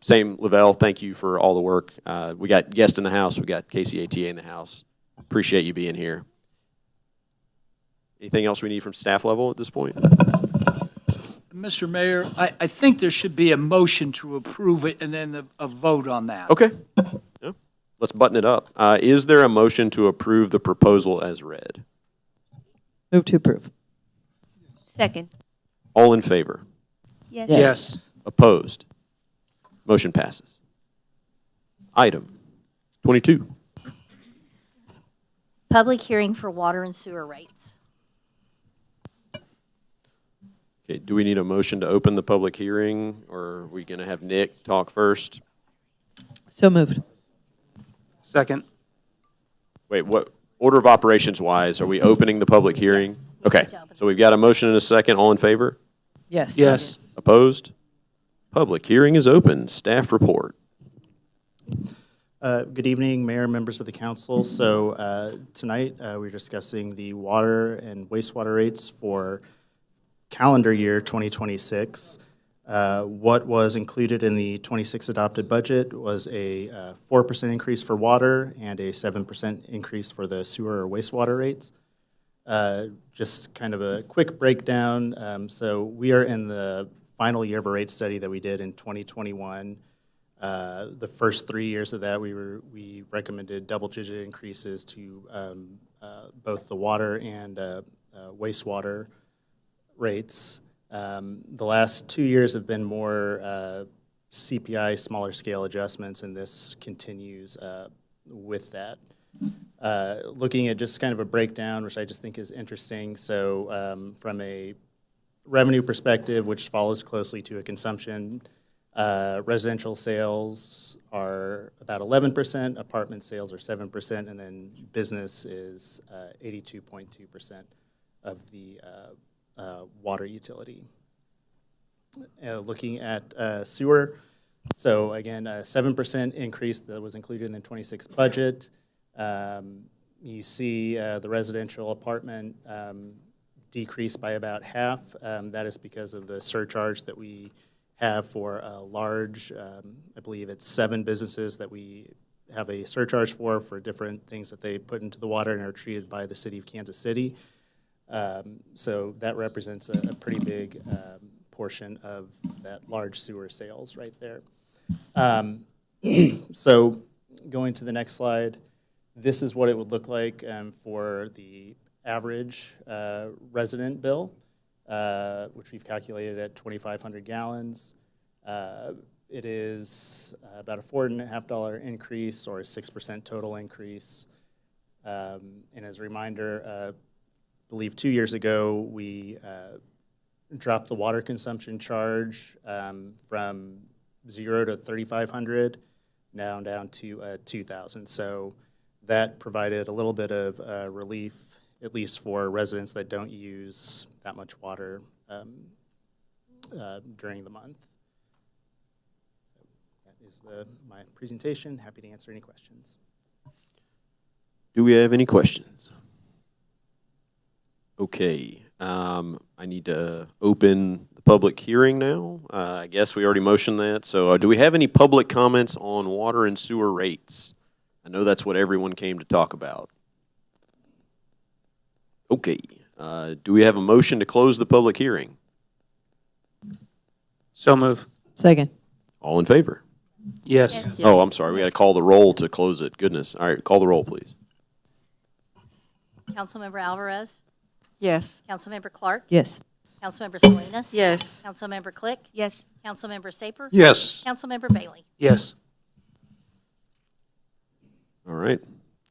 Same, Lavelle, thank you for all the work. We got guests in the house. We got KCATA in the house. Appreciate you being here. Anything else we need from staff level at this point? Mr. Mayor, I think there should be a motion to approve it and then a vote on that. Okay. Yeah. Let's button it up. Is there a motion to approve the proposal as read? Move to approve. Second. All in favor? Yes. Yes. Opposed? Motion passes. Item 22. Public hearing for water and sewer rates. Okay, do we need a motion to open the public hearing, or are we going to have Nick talk first? So moved. Second. Wait, what, order of operations wise, are we opening the public hearing? Yes, we Okay, need to open so we've got a motion and a second. All in favor? Yes. Yes. Opposed? Public hearing is open. Staff report. Good evening, Mayor, members of the council. So tonight, we're discussing the water and wastewater rates for calendar year 2026. What was included in the 26 adopted budget was a 4% increase for water and a 7% increase for the sewer or wastewater rates. Just kind of a quick breakdown. So we are in the final year of a rate study that we did in 2021. The first 3 years of that, we recommended double-digit increases to both the water and wastewater rates. The last 2 years have been more CPI, smaller scale adjustments, and this continues with that. Looking at just kind of a breakdown, which I just think is interesting. So from a revenue perspective, which follows closely to a consumption, residential sales are about 11%, apartment sales are 7%, and then business is 82.2% of the water utility. Looking at sewer, so again, a 7% increase that was included in the 26 budget. You see the residential apartment decreased by about half. That is because of the surcharge that we have for a large, I believe it's 7 businesses that we have a surcharge for different things that they put into the water and are treated by the city of Kansas City. So that represents a pretty big portion of that large sewer sales right there. So going to the next slide, this is what it would look like for the average resident bill, which we've calculated at 2,500 gallons. It is about a $4.50 increase or a 6% total increase. And as a reminder, I believe 2 years ago, we dropped the water consumption charge from 0 to 3,500, now down to 2,000. So that provided a little bit of relief, at least for residents that don't use that much water during the month. So that is my presentation. Happy to answer any questions. Do we have any questions? Okay, I need to open the public hearing now. I guess we already motioned that. So do we have any public comments on water and sewer rates? I know that's what everyone came to talk about. Okay, do we have a motion to close the public hearing? So move. Second. All in favor? Yes. Yes. Oh, I'm sorry, we got to call the roll to close it. Goodness. All right, call the roll, please. Councilmember Alvarez, Yes. Councilmember Clark, Yes. Councilmember Salinas. Yes. Councilmember Click, Yes. Councilmember Saper. Yes. Councilmember Bailey. Yes. All right,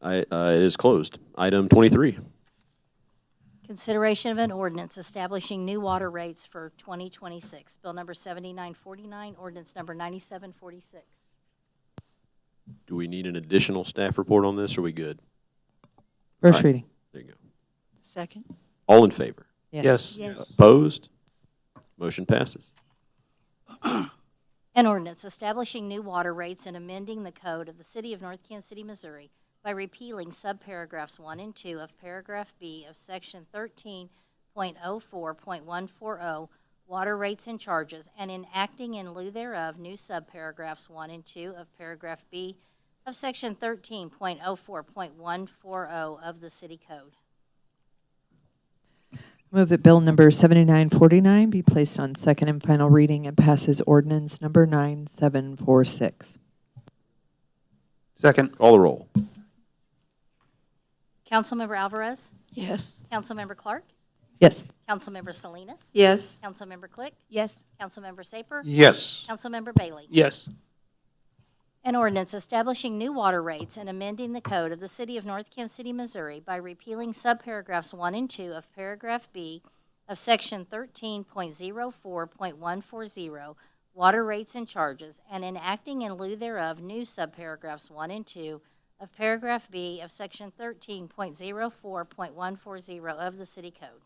it is closed. Item 23. Consideration of an ordinance establishing new water rates for 2026. Bill number 7949, ordinance number 9746. Do we need an additional staff report on this, or are we good? First All right. reading. There you go. Second. All in favor? Yes. Opposed? Motion passes. An ordinance establishing new water rates and amending the code of the City of North Kansas City, Missouri by repealing subparagraphs 1 and 2 of paragraph B of section 13.04.140, water rates and charges, and enacting in lieu thereof new subparagraphs 1 and 2 of paragraph B of section 13.04.140 of the City Code. Move that bill number 7949 be placed on second and final reading and pass as ordinance number 9746. Second. Call the roll. Councilmember Alvarez? Yes. Councilmember Clark? Yes. Councilmember Salinas? Yes. Councilmember Click? Yes. Councilmember Saper? Yes. Councilmember Bailey? Yes. An ordinance establishing new water rates and amending the code of the City of North Kansas City, Missouri by repealing subparagraphs 1 and 2 of paragraph B of section 13.04.140, water rates and charges, and enacting in lieu thereof new subparagraphs 1 and 2 of paragraph B of section 13.04.140 of the City Code.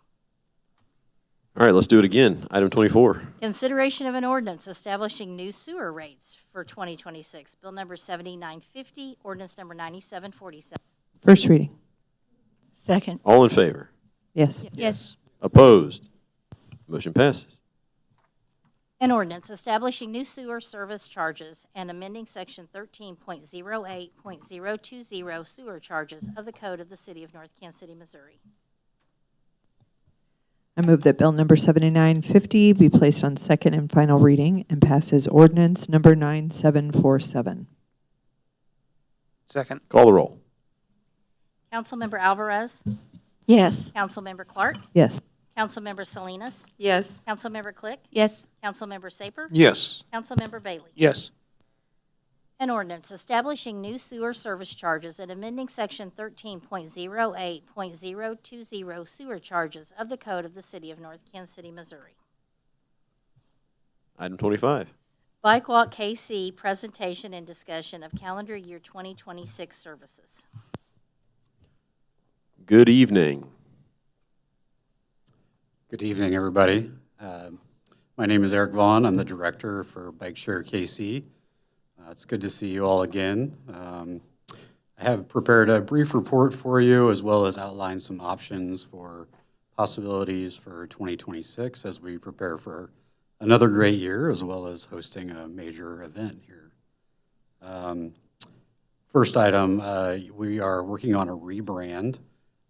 All right, let's do it again. Item 24. Consideration of an ordinance establishing new sewer rates for 2026. Bill number 7950, ordinance number 9747. First reading. Second. All in favor? Yes. Yes. Opposed? Motion passes. An ordinance establishing new sewer service charges and amending section 13.08.020 sewer charges of the Code of the City of North Kansas City, Missouri. I move that Bill number 7950 be placed on second and final reading and pass as ordinance number 9747. Second. Call the roll. Councilmember Alvarez? Yes. Councilmember Clark? Yes. Councilmember Salinas? Yes. Councilmember Click? Yes. Councilmember Saper? Yes. Councilmember Bailey? Yes. An ordinance establishing new sewer service charges and amending section 13.08.020 sewer charges of the Code of the City of North Kansas City, Missouri. Item 25. Bike Walk KC presentation and discussion of calendar year 2026 services. Good evening. Good evening, everybody. My name is Eric Vaughn. I'm the director for Bike Share KC. It's good to see you all again. I have prepared a brief report for you as well as outlined some options for possibilities for 2026 as we prepare for another great year as well as hosting a major event here. First item, we are working on a rebrand.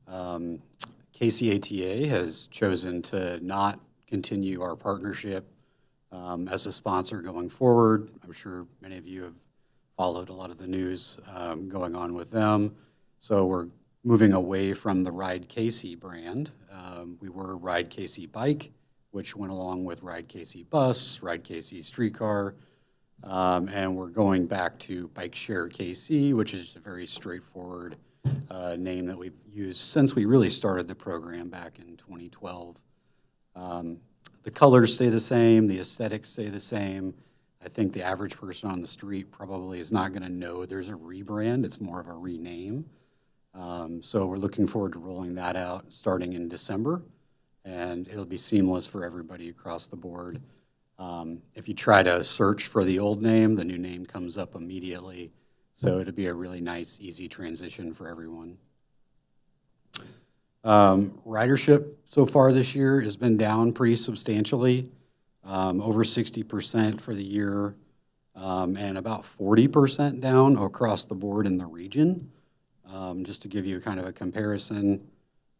KCATA has chosen to not continue our partnership as a sponsor going forward. I'm sure many of you have followed a lot of the news going on with them. So we're moving away from the Ride KC brand. We were Ride KC Bike, which went along with Ride KC Bus, Ride KC Streetcar, and we're going back to Bike Share KC, which is a very straightforward name that we've used since we really started the program back in 2012. The colors stay the same, the aesthetics stay the same. I think the average person on the street probably is not going to know there's a rebrand. It's more of a rename. So we're looking forward to rolling that out starting in December, and it'll be seamless for everybody across the board. If you try to search for the old name, the new name comes up immediately. So it'll be a really nice, easy transition for everyone. Ridership so far this year has been down pretty substantially, over 60% for the year, and about 40% down across the board in the region. Just to give you kind of a comparison,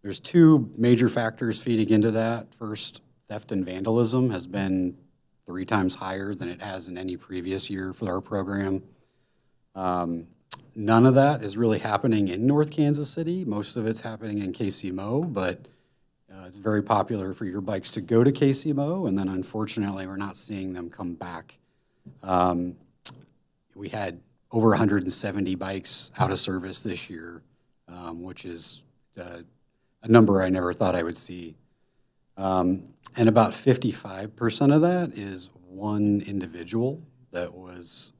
there's two major factors feeding into that. First, theft and vandalism has been 3 times higher than it has in any previous year for our program. None of that is really happening in North Kansas City. Most of it's happening in KCMO, but it's very popular for your bikes to go to KCMO, and then unfortunately we're not seeing them come back. We had over 170 bikes out of service this year, which is a number I never thought I would see. And about 55% of that is one individual that was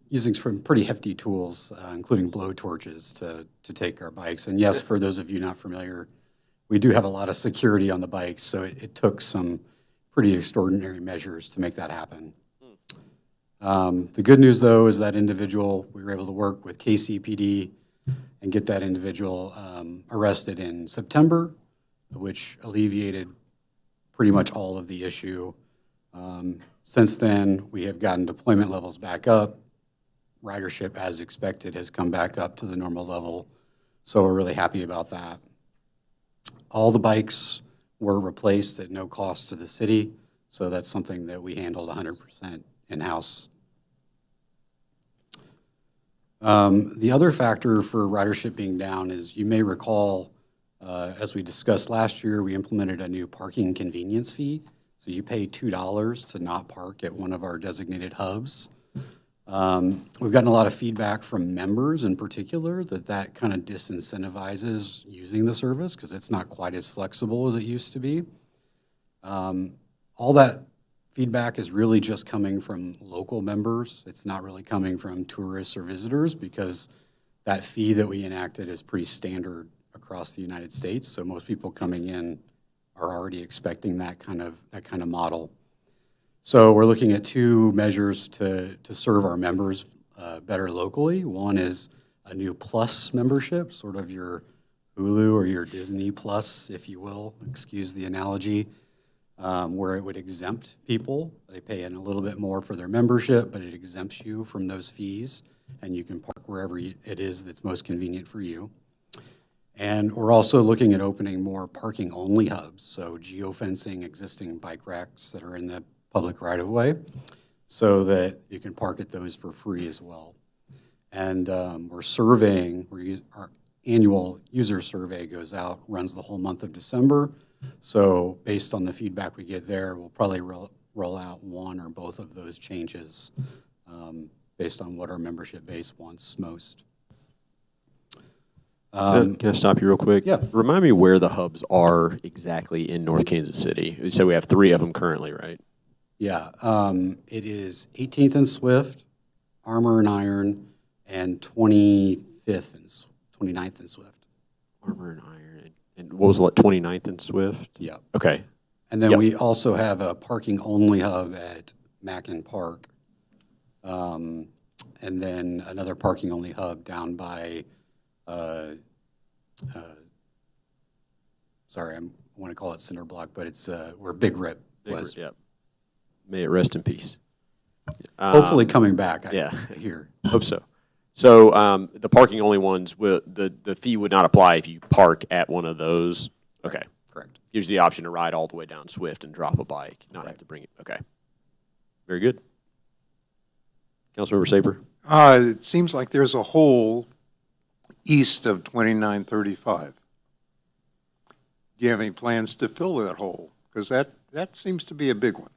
using some pretty hefty tools, including blow torches, to take our bikes. And yes, for those of you not familiar, we do have a lot of security on the bikes, so it took some pretty extraordinary measures to make that happen. The good news, though, is that individual, we were able to work with KCPD and get that individual arrested in September, which alleviated pretty much all of the issue. Since then, we have gotten deployment levels back up. Ridership, as expected, has come back up to the normal level, so we're really happy about that. All the bikes were replaced at no cost to the city, so that's something that we handled 100% in-house. The other factor for ridership being down is, you may recall, As we discussed last year, we implemented a new parking convenience fee. So you pay $2 to not park at one of our designated hubs. We've gotten a lot of feedback from members in particular that kind of disincentivizes using the service because it's not quite as flexible as it used to be. All that feedback is really just coming from local members. It's not really coming from tourists or visitors because that fee that we enacted is pretty standard across the United States. So most people coming in are already expecting that kind of model. So we're looking at two measures to serve our members better locally. One is a new Plus membership, sort of your Hulu or your Disney Plus, if you will, excuse the analogy, where it would exempt people. They pay in a little bit more for their membership, but it exempts you from those fees, and you can park wherever it is that's most convenient for you. And we're also looking at opening more parking-only hubs, so geofencing existing bike racks that are in the public right-of-way so that you can park at those for free as well. And we're surveying, our annual user survey goes out, runs the whole month of December. So based on the feedback we get there, we'll probably roll out one or both of those changes based on what our membership base wants most. Can I stop you real quick? Yeah. Remind me where the hubs are exactly in North Kansas City. You said we have 3 of them currently, right? Yeah, it is 18th and Swift, Armor and Iron, and 29th and Swift. Armor and Iron. And what was it, 29th and Swift? Yeah. Okay. And then we also have a parking-only hub at Mackin Park, and then another parking-only hub down by, sorry, I want to call it Cinder Block, but it's where Big Rip was. Yep. May it rest in peace. Hopefully coming back, I hear. Hope so. So the parking-only ones, the fee would not apply if you park at one of those? Okay. Correct. Gives you the option to ride all the way down Swift and drop a bike, not have to bring it. Okay. Very good. Councilmember Saper? It seems like there's a hole east of 2935. Do you have any plans to fill that hole? Because that seems to be a big one.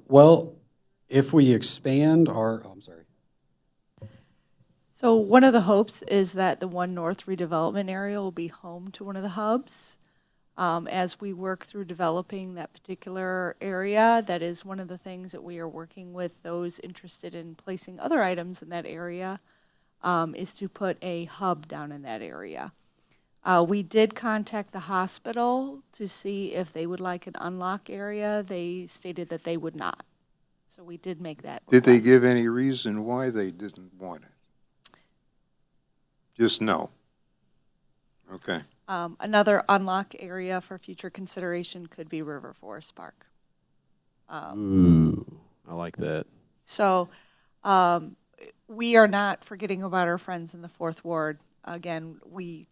Well, if we expand I'm sorry. So one of the hopes is that the One North redevelopment area will be home to one of the hubs. As we work through developing that particular area, that is one of the things that we are working with those interested in placing other items in that area, is to put a hub down in that area. We did contact the hospital to see if they would like an unlock area. They stated that they would not. So we did make that request. Did they give any reason why they didn't want it? Just no. Okay. Another unlock area for future consideration could be River Forest Park. Ooh, I like that. So we are not forgetting about our friends in the Fourth Ward. Again, we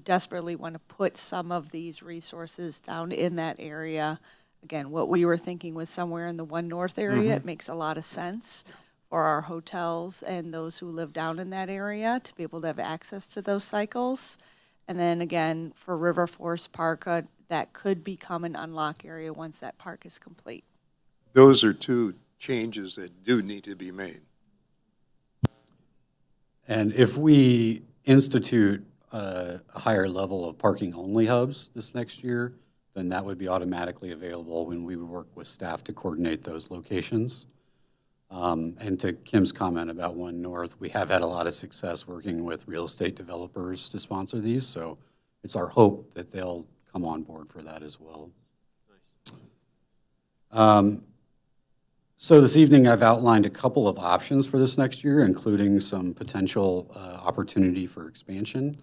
desperately want to put some of these resources down in that area. Again, what we were thinking was somewhere in the One North area. It makes a lot of sense for our hotels and those who live down in that area to be able to have access to those cycles. And then again, for River Forest Park, that could become an unlock area once that park is complete. Those are two changes that do need to be made. And if we institute a higher level of parking-only hubs this next year, then that would be automatically available when we would work with staff to coordinate those locations. And to Kim's comment about One North, we have had a lot of success working with real estate developers to sponsor these, so it's our hope that they'll come on board for that as well. Nice. So this evening I've outlined a couple of options for this next year, including some potential opportunity for expansion.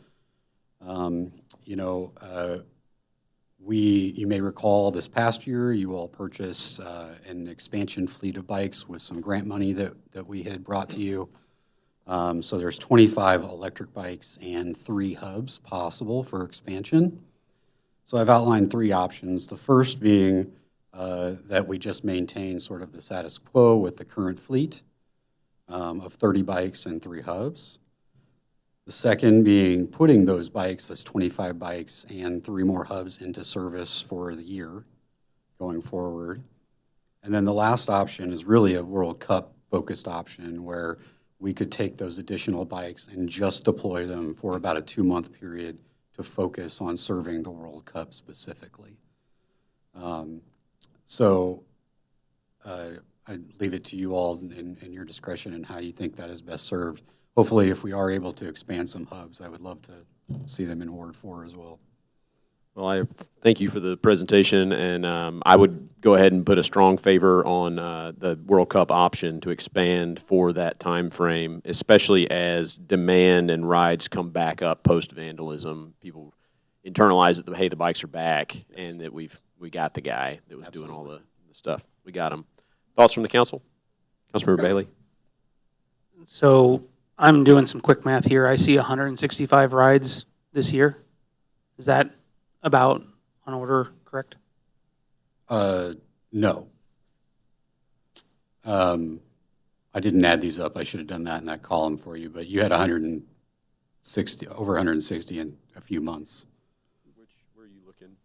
You may recall this past year, you all purchased an expansion fleet of bikes with some grant money that we had brought to you. So there's 25 electric bikes and 3 hubs possible for expansion. So I've outlined 3 options. The first being that we just maintain sort of the status quo with the current fleet of 30 bikes and 3 hubs. The second being putting those bikes, those 25 bikes and 3 more hubs into service for the year going forward. And then the last option is really a World Cup focused option where we could take those additional bikes and just deploy them for about a 2-month period to focus on serving the World Cup specifically. I'd leave it to you all in your discretion and how you think that is best served. Hopefully, if we are able to expand some hubs, I would love to see them in Ward 4 as well. Well, I thank you for the presentation, and I would go ahead and put a strong favor on the World Cup option to expand for that time frame, especially as demand and rides come back up post-vandalism. People internalize that, hey, the bikes are back, and that we got the guy that was doing all the stuff. We got him. Thoughts from the council? Councilmember Bailey? So I'm doing some quick math here. I see 165 rides this year. Is that about on order correct? No. I didn't add these up. I should have done that in that column for you, but you had over 160 in a few months. Where are you looking?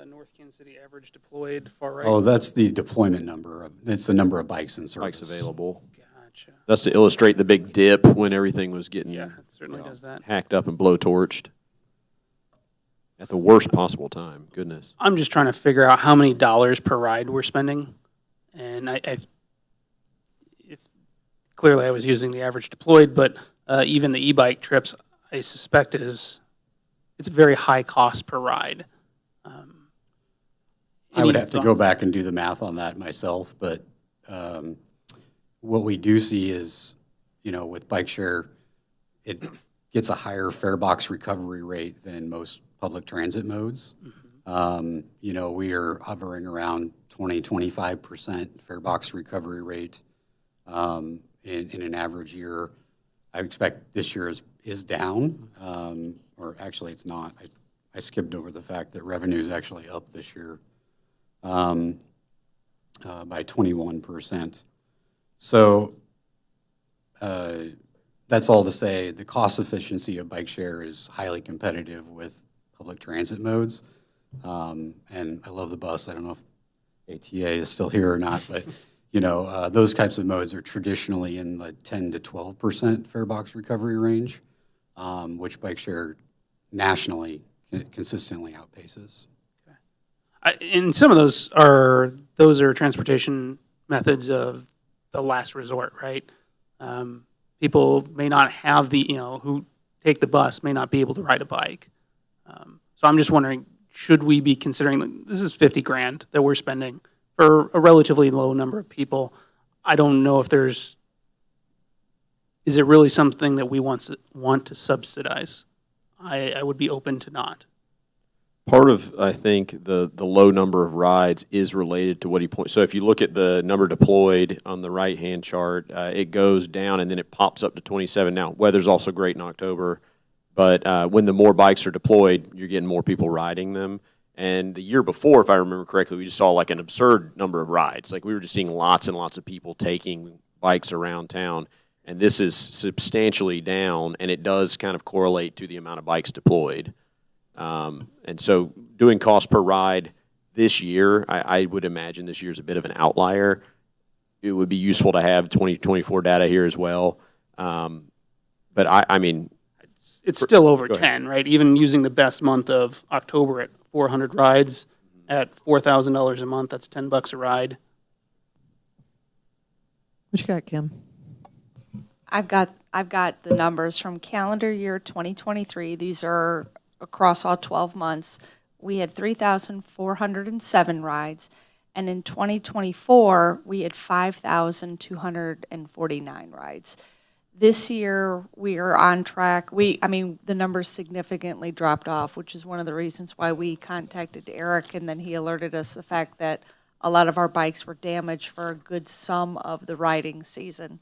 North Kansas City average deployed, far right. Oh, that's the deployment number. It's the number of bikes in service. Bikes available. Gotcha. That's to illustrate the big dip when everything was getting Yeah, it certainly does that. hacked up and blowtorched at the worst possible time. Goodness. I'm just trying to figure out how many dollars per ride we're spending. And clearly I was using the average deployed, but even the e-bike trips, I suspect it's a very high cost per ride. I would have to go back and do the math on that myself, but what we do see is, with bike share, it gets a higher fare box recovery rate than most public transit modes. We are hovering around 20-25% fare box recovery rate in an average year. I expect this year is down, or actually it's not. I skipped over the fact that revenue is actually up this year by 21%. So that's all to say the cost efficiency of bike share is highly competitive with public transit modes. And I love the bus. I don't know if ATA is still here or not, but those types of modes are traditionally in the 10 to 12% fare box recovery range, which bike share nationally consistently outpaces. And some of those are transportation methods of the last resort, right? People may not have who take the bus may not be able to ride a bike. So I'm just wondering, should we be considering, this is $50,000 that we're spending for a relatively low number of people. I don't know if is it really something that we want to subsidize? I would be open to not. Part of, I think, the low number of rides is related to what he points. So if you look at the number deployed on the right-hand chart, it goes down and then it pops up to 27. Now, weather's also great in October, but when the more bikes are deployed, you're getting more people riding them. And the year before, if I remember correctly, we just saw like an absurd number of rides. Like we were just seeing lots and lots of people taking bikes around town. And this is substantially down, and it does kind of correlate to the amount of bikes deployed. And so doing cost per ride this year, I would imagine this year's a bit of an outlier. It would be useful to have 2024 data here as well. But I mean... It's still over 10, right? Even using the best month of October at 400 rides at $4,000 a month, that's $10 a ride. What you got, Kim? I've got the numbers from calendar year 2023. These are across all 12 months. We had 3,407 rides, and in 2024 we had 5,249 rides. This year we are on track. The numbers significantly dropped off, which is one of the reasons why we contacted Eric, and then he alerted us the fact that a lot of our bikes were damaged for a good sum of the riding season.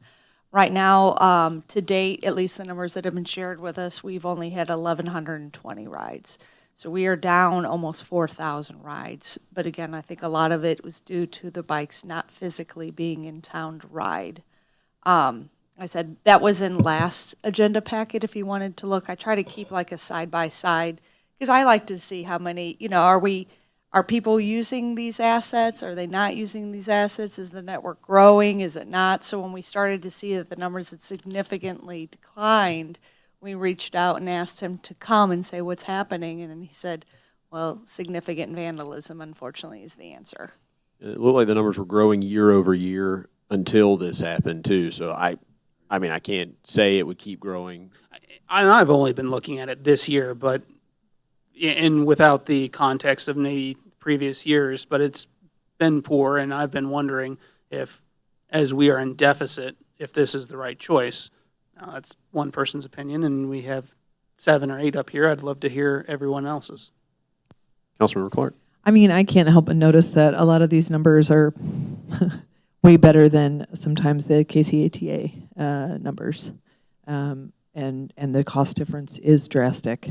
Right now, to date, at least the numbers that have been shared with us, we've only had 1,120 rides. So we are down almost 4,000 rides. But again, I think a lot of it was due to the bikes not physically being in town to ride. I said, that was in last agenda packet if you wanted to look. I try to keep like a side-by-side, because I like to see how many, are people using these assets? Are they not using these assets? Is the network growing? Is it not? So when we started to see that the numbers had significantly declined, we reached out and asked him to come and say what's happening. And then he said, well, significant vandalism, unfortunately, is the answer. It looked like the numbers were growing year over year until this happened too. So I mean, I can't say it would keep growing. I've only been looking at it this year, but and without the context of maybe previous years, but it's been poor, and I've been wondering if, as we are in deficit, if this is the right choice. That's one person's opinion, and we have 7 or 8 up here. I'd love to hear everyone else's. Councilmember Clark. I mean, I can't help but notice that a lot of these numbers are way better than sometimes the KCATA numbers, and the cost difference is drastic.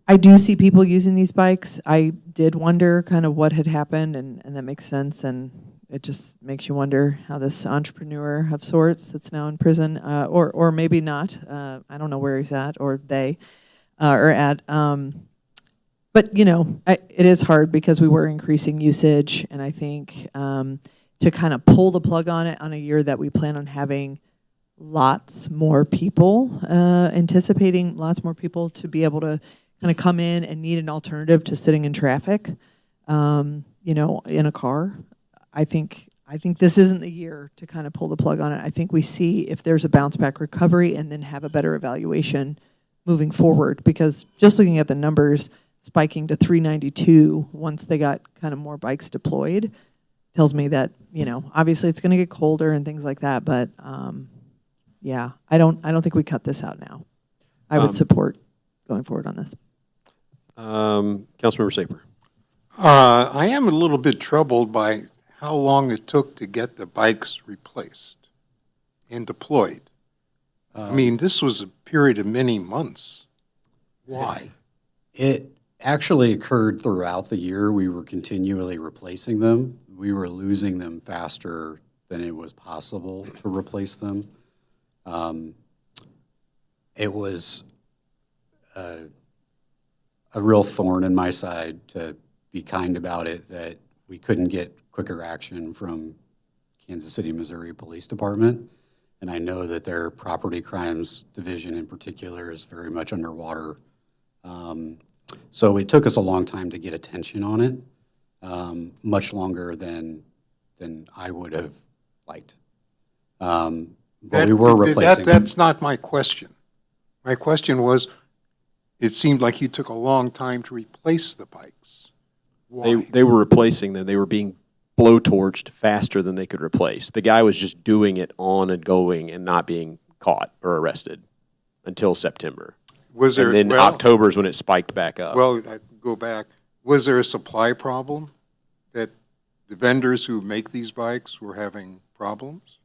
I do see people using these bikes. I did wonder kind of what had happened, and that makes sense, and it just makes you wonder how this entrepreneur of sorts that's now in prison, or maybe not, I don't know where he's at, or they are at. But, it is hard because we were increasing usage, and I think to kind of pull the plug on it on a year that we plan on having lots more people, anticipating lots more people to be able to kind of come in and need an alternative to sitting in traffic, in a car. I think this isn't the year to kind of pull the plug on it. I think we see if there's a bounce back recovery and then have a better evaluation moving forward, because just looking at the numbers, spiking to 392 once they got kind of more bikes deployed tells me that, obviously it's going to get colder and things like that, but yeah, I don't think we cut this out now. I would support going forward on this. Councilmember Saper. I am a little bit troubled by how long it took to get the bikes replaced and deployed. I mean, this was a period of many months. Why? It actually occurred throughout the year. We were continually replacing them. We were losing them faster than it was possible to replace them. It was a real thorn in my side, to be kind about it, that we couldn't get quicker action from Kansas City, Missouri Police Department. And I know that their property crimes division in particular is very much underwater. So it took us a long time to get attention on it, much longer than I would have liked. But we were replacing them. That's not my question. My question was, it seemed like you took a long time to replace the bikes. Why? They were replacing them. They were being blowtorched faster than they could replace. The guy was just doing it on and going and not being caught or arrested until September. Was there, and then October is when it spiked back up. Well, I go back. Was there a supply problem, that the vendors who make these bikes were having problems?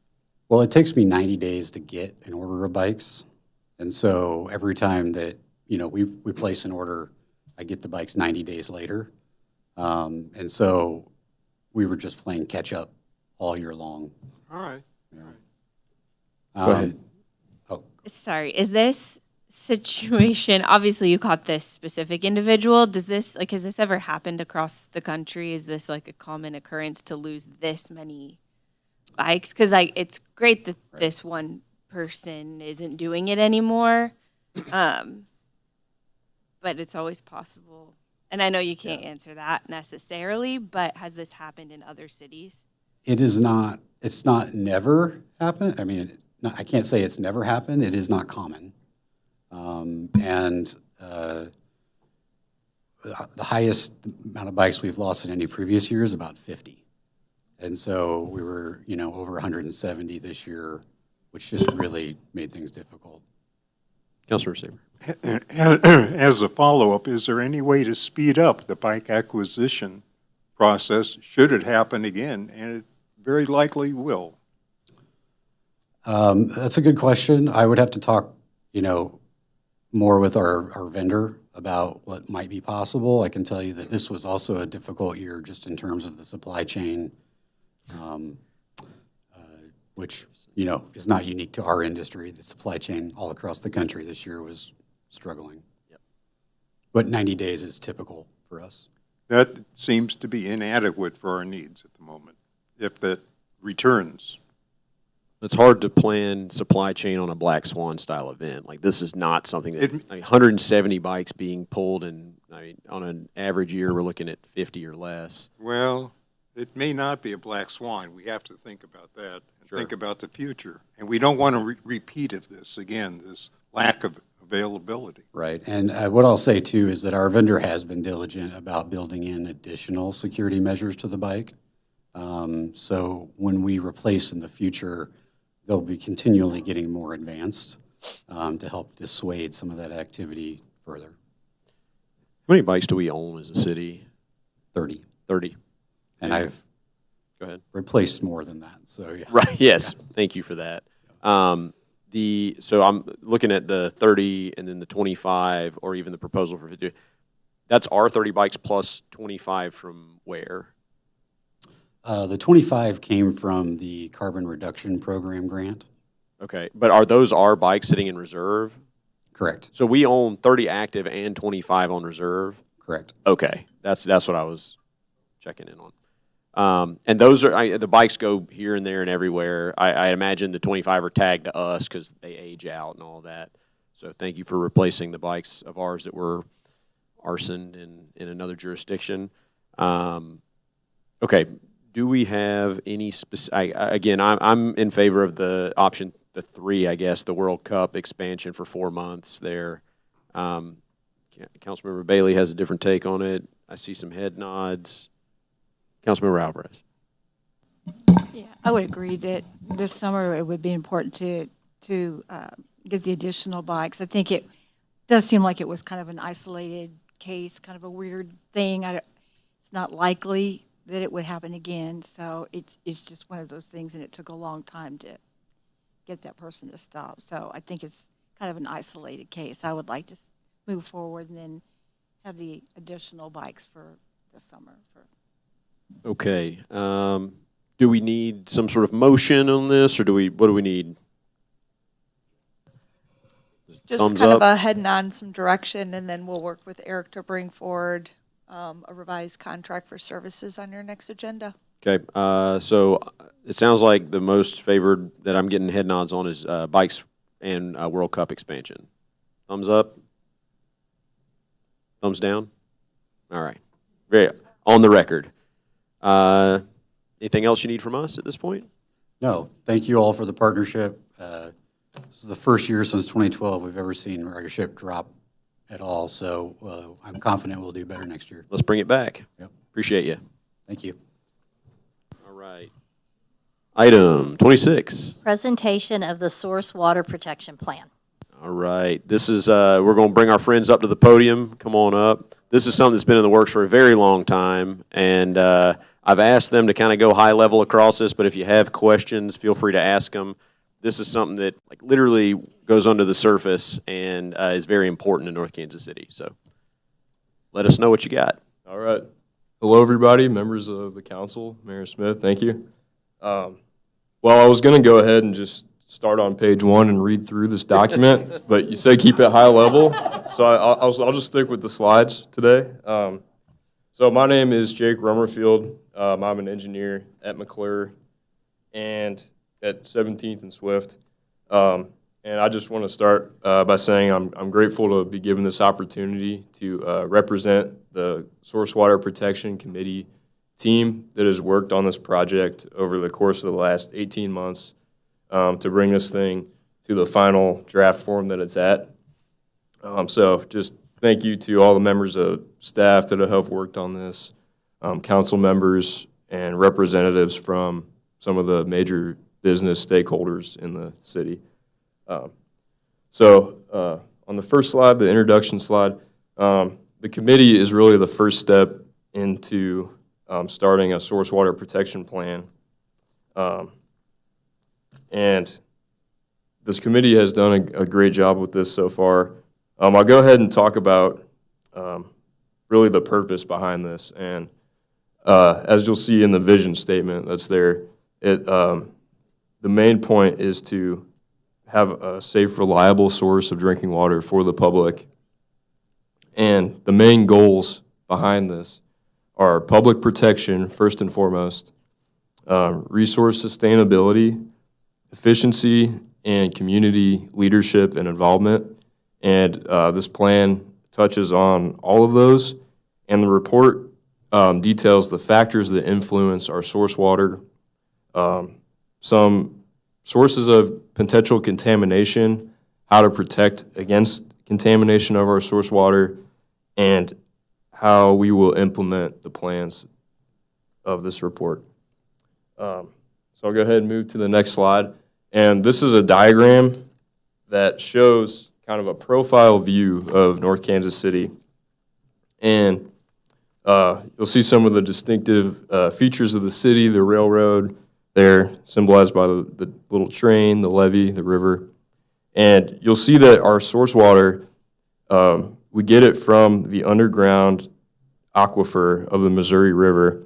Well, it takes me 90 days to get an order of bikes. And so every time that, we place an order, I get the bikes 90 days later. And so we were just playing catch up all year long. All right. Go ahead. Sorry, is this situation, obviously you caught this specific individual, has this ever happened across the country? Is this like a common occurrence to lose this many bikes? Because it's great that this one person isn't doing it anymore, but it's always possible. And I know you can't answer that necessarily, but has this happened in other cities? It's not never happened. I mean, I can't say it's never happened. It is not common. The highest amount of bikes we've lost in any previous year is about 50. And so we were, over 170 this year, which just really made things difficult. Councilor Saber. As a follow-up, is there any way to speed up the bike acquisition process, should it happen again? And it very likely will. That's a good question. I would have to talk, more with our vendor about what might be possible. I can tell you that this was also a difficult year just in terms of the supply chain. which, you know, is not unique to our industry. The supply chain all across the country this year was struggling. Yep. But 90 days is typical for us. That seems to be inadequate for our needs at the moment, if that returns. It's hard to plan supply chain on a Black Swan style event. Like, this is not something that, 170 bikes being pulled, and I mean, on an average year, we're looking at 50 or less. Well, it may not be a black swan. We have to think about that and think about the future. And we don't want to repeat of this again, this lack of availability. Right. And what I'll say, too, is that our vendor has been diligent about building in additional security measures to the bike. So when we replace in the future, they'll be continually getting more advanced to help dissuade some of that activity further. How many bikes do we own as a city? 30. 30. And I've Go ahead. replaced more than that, so yeah. Right, yes, thank you for that. So I'm looking at the 30 and then the 25, or even the proposal for 50. That's our 30 bikes plus 25 from where? The 25 came from the Carbon Reduction Program grant. Okay, but are those our bikes sitting in reserve? Correct. So we own 30 active and 25 on reserve? Correct. Okay, that's what I was checking in on. And those are, the bikes go here and there and everywhere. I imagine the 25 are tagged to us because they age out and all that. So thank you for replacing the bikes of ours that were arsoned in another jurisdiction. Okay, do we have any specific, again, I'm in favor of the option, the 3, I guess, the World Cup expansion for 4 months there. Councilmember Bailey has a different take on it. I see some head nods. Councilmember Alvarez. Yeah, I would agree that this summer it would be important to get the additional bikes. I think it does seem like it was kind of an isolated case, kind of a weird thing. It's not likely that it would happen again, so it's just one of those things, and it took a long time to get that person to stop. So I think it's kind of an isolated case. I would like to move forward and then have the additional bikes for the summer. Okay. Do we need some sort of motion on this, or what do we need? Just Thumbs kind up? of a head nod, some direction, and then we'll work with Eric to bring forward a revised contract for services on your next agenda. Okay. So it sounds like the most favored that I'm getting head nods on is bikes and World Cup expansion. Thumbs up? Thumbs down? All right. Very on the record. Anything else you need from us at this point? No, thank you all for the partnership. This is the first year since 2012 we've ever seen ridership drop at all, so I'm confident we'll do better next year. Let's bring it back. Yep. Appreciate you. Thank you. All right. Item 26. Presentation of the Source Water Protection Plan. All right. This is, we're going to bring our friends up to the podium. Come on up. This is something that's been in the works for a very long time, and I've asked them to kind of go high level across this, but if you have questions, feel free to ask them. This is something that like literally goes under the surface and is very important in North Kansas City. So let us know what you got. All right. Hello, everybody, members of the council, Mayor Smith, thank you. Well, I was going to go ahead and just start on page 1 and read through this document, but you said keep it high level, so I'll just stick with the slides today. So my name is Jake Rummerfield. I'm an engineer at McClure and at 17th and Swift. And I just want to start by saying I'm grateful to be given this opportunity to represent the Source Water Protection Committee team that has worked on this project over the course of the last 18 months to bring this thing to the final draft form that it's at. So just thank you to all the members of staff that have worked on this, council members, and representatives from some of the major business stakeholders in the city. So on the first slide, the introduction slide, the committee is really the first step into starting a source water protection plan. And this committee has done a great job with this so far. I'll go ahead and talk about really the purpose behind this. And as you'll see in the vision statement that's there, it the main point is to have a safe, reliable source of drinking water for the public. And the main goals behind this are public protection, first and foremost, resource sustainability, efficiency, and community leadership and involvement. And this plan touches on all of those. And the report details the factors that influence our source water, some sources of potential contamination, how to protect against contamination of our source water, and how we will implement the plans of this report. So I'll go ahead and move to the next slide. And this is a diagram that shows kind of a profile view of North Kansas City. And you'll see some of the distinctive features of the city, the railroad there, symbolized by the little train, the levee, the river. And you'll see that our source water, we get it from the underground aquifer of the Missouri River.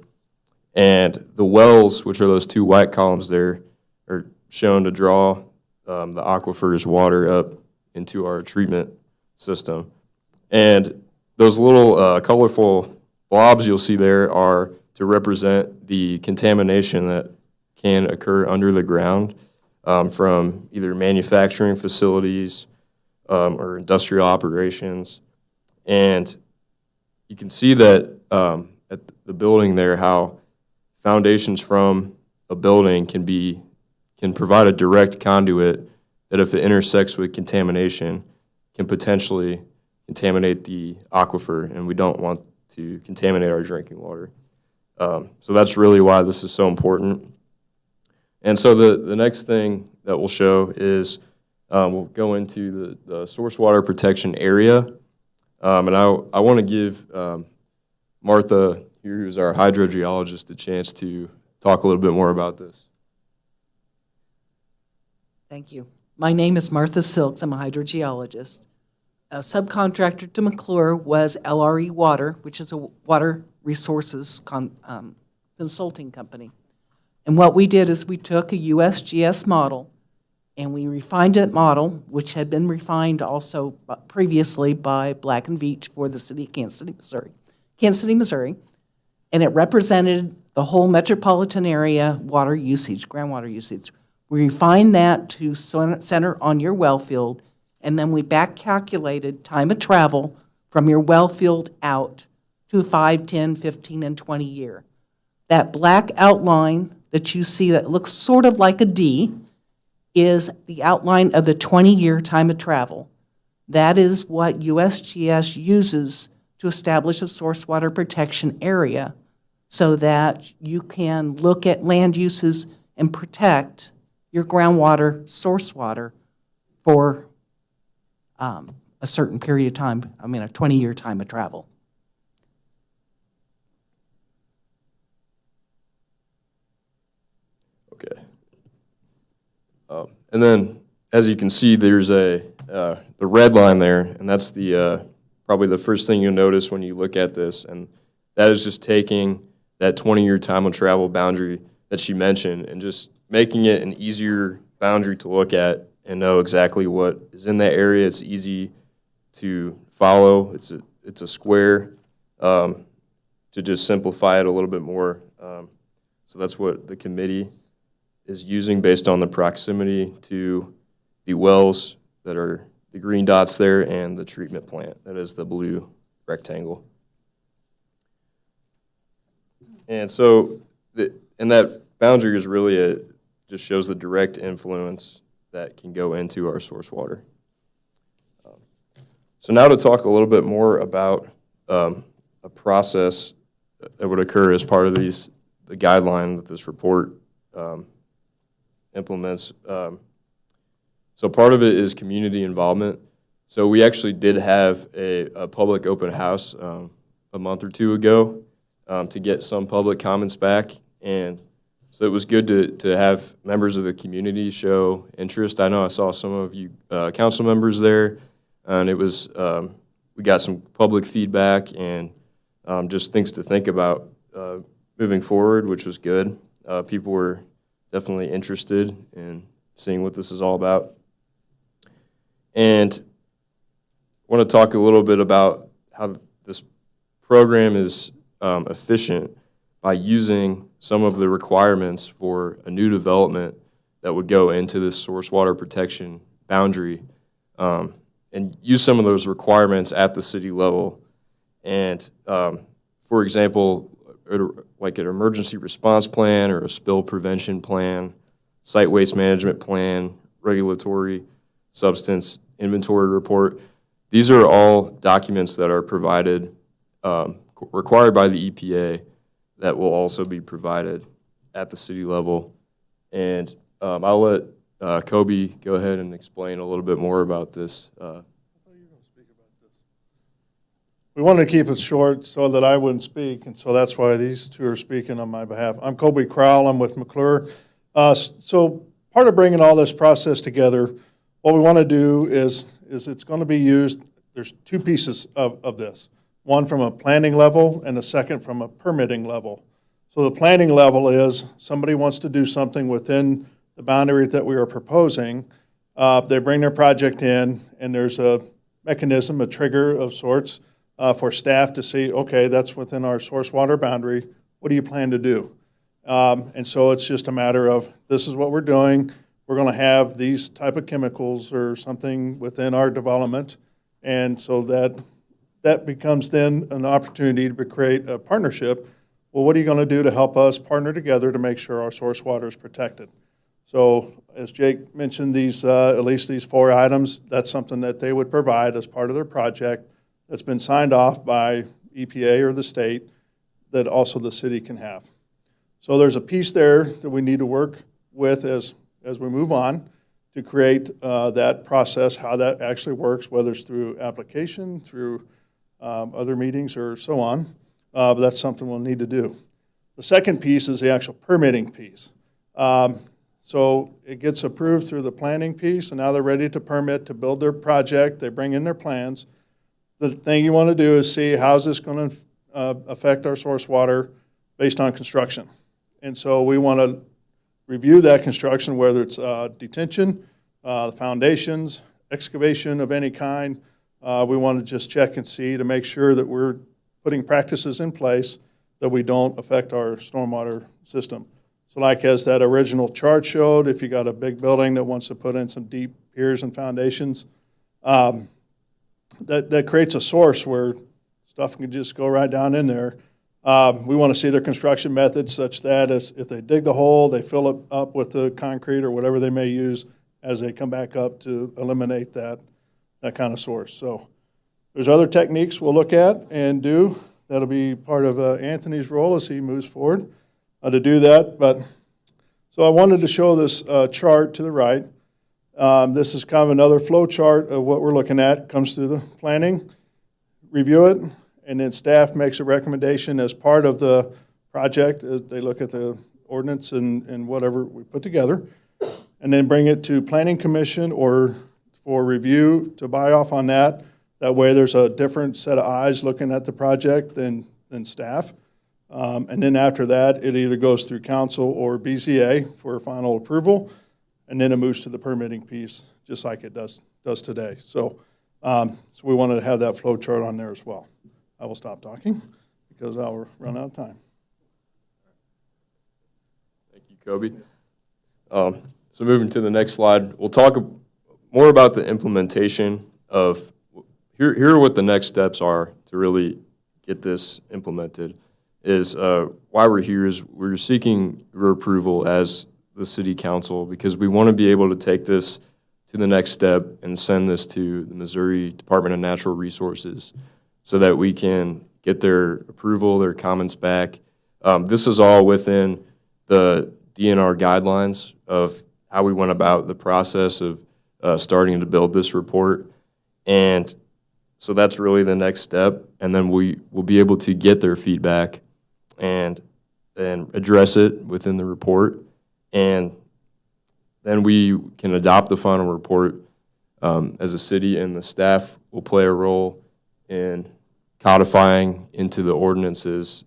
And the wells, which are those two white columns there, are shown to draw the aquifer's water up into our treatment system. And those little colorful blobs you'll see there are to represent the contamination that can occur under the ground from either manufacturing facilities or industrial operations. And you can see that at the building there, how foundations from a building can provide a direct conduit that, if it intersects with contamination, can potentially contaminate the aquifer, and we don't want to contaminate our drinking water. So that's really why this is so important. And so the next thing that we'll show is we'll go into the source water protection area. And I want to give Martha, here, who's our hydrogeologist, a chance to talk a little bit more about this. Thank you. My name is Martha Silks. I'm a hydrogeologist. A subcontractor to McClure was LRE Water, which is a water resources consulting company. And what we did is we took a USGS model and we refined that model, which had been refined also previously by Black & Veatch for the city of Kansas City, Missouri. And it represented the whole metropolitan area water usage, groundwater usage. We refined that to center on your well field, and then we back calculated time of travel from your well field out to 5, 10, 15, and 20 year. That black outline that you see that looks sort of like a D is the outline of the 20-year time of travel. That is what USGS uses to establish a source water protection area so that you can look at land uses and protect your groundwater source water for a certain period of time, a 20-year time of travel. Okay. And then, as you can see, there's the red line there, and that's probably the first thing you'll notice when you look at this, and that is just taking that 20-year time of travel boundary that she mentioned and just making it an easier boundary to look at and know exactly what is in that area. It's easy to follow. It's a square to just simplify it a little bit more. So that's what the committee is using based on the proximity to the wells that are the green dots there and the treatment plant that is the blue rectangle. And so and that boundary is really just shows the direct influence that can go into our source water. So now to talk a little bit more about a process that would occur as part of the guideline that this report implements. So part of it is community involvement. So we actually did have a public open house a month or two ago to get some public comments back, and so it was good to have members of the community show interest. I know I saw some of you council members there, and it was we got some public feedback and just things to think about moving forward, which was good. People were definitely interested in seeing what this is all about. And I want to talk a little bit about how this program is efficient by using some of the requirements for a new development that would go into this source water protection boundary, and use some of those requirements at the city level. And for example, like an emergency response plan or a spill prevention plan, site waste management plan, regulatory substance inventory report. These are all documents that are provided, required by the EPA, that will also be provided at the city level. And I'll let Kobe go ahead and explain a little bit more about this. We wanted to keep it short so that I wouldn't speak, and so that's why these two are speaking on my behalf. I'm Kobe Crowell. I'm with McClure. So part of bringing all this process together, what we want to do is it's going to be used, there's two pieces of this. One from a planning level and the second from a permitting level. So the planning level is somebody wants to do something within the boundary that we are proposing. They bring their project in, and there's a mechanism, a trigger of sorts, for staff to see, okay, that's within our source water boundary. What do you plan to do? And so it's just a matter of, this is what we're doing. We're going to have these type of chemicals or something within our development. And so that becomes then an opportunity to create a partnership. Well, what are you going to do to help us partner together to make sure our source water is protected? So as Jake mentioned, at least these 4 items, that's something that they would provide as part of their project that's been signed off by EPA or the state that also the city can have. So there's a piece there that we need to work with as we move on to create that process, how that actually works, whether it's through application, through other meetings or so on. But that's something we'll need to do. The second piece is the actual permitting piece. So it gets approved through the planning piece, and now they're ready to permit to build their project. They bring in their plans. The thing you want to do is see how's this going to affect our source water based on construction. And so we want to review that construction, whether it's detention, foundations, excavation of any kind. We want to just check and see to make sure that we're putting practices in place that we don't affect our stormwater system. So like as that original chart showed, if you got a big building that wants to put in some deep piers and foundations, that creates a source where stuff can just go right down in there. We want to see their construction methods such that if they dig the hole, they fill it up with the concrete or whatever they may use as they come back up to eliminate that kind of source. So there's other techniques we'll look at and do. That'll be part of Anthony's role as he moves forward to do that. But so I wanted to show this chart to the right. This is kind of another flow chart of what we're looking at. Comes through the planning, review it, and then staff makes a recommendation as part of the project. They look at the ordinance and whatever we put together, and then bring it to Planning Commission or for review to buy off on that. That way there's a different set of eyes looking at the project than staff. And then after that, it either goes through council or BZA for final approval, and then it moves to the permitting piece, just like it does today. So we wanted to have that flow chart on there as well. I will stop talking because I'll run out of time. Thank you, Kobe. So moving to the next slide, we'll talk more about the implementation of, here are what the next steps are to really get this implemented. Is why we're here is we're seeking your approval as the city council because we want to be able to take this to the next step and send this to the Missouri Department of Natural Resources so that we can get their approval, their comments back. This is all within the DNR guidelines of how we went about the process of starting to build this report. And so that's really the next step. And then we will be able to get their feedback and address it within the report. And then we can adopt the final report as a city, and the staff will play a role in codifying into the ordinances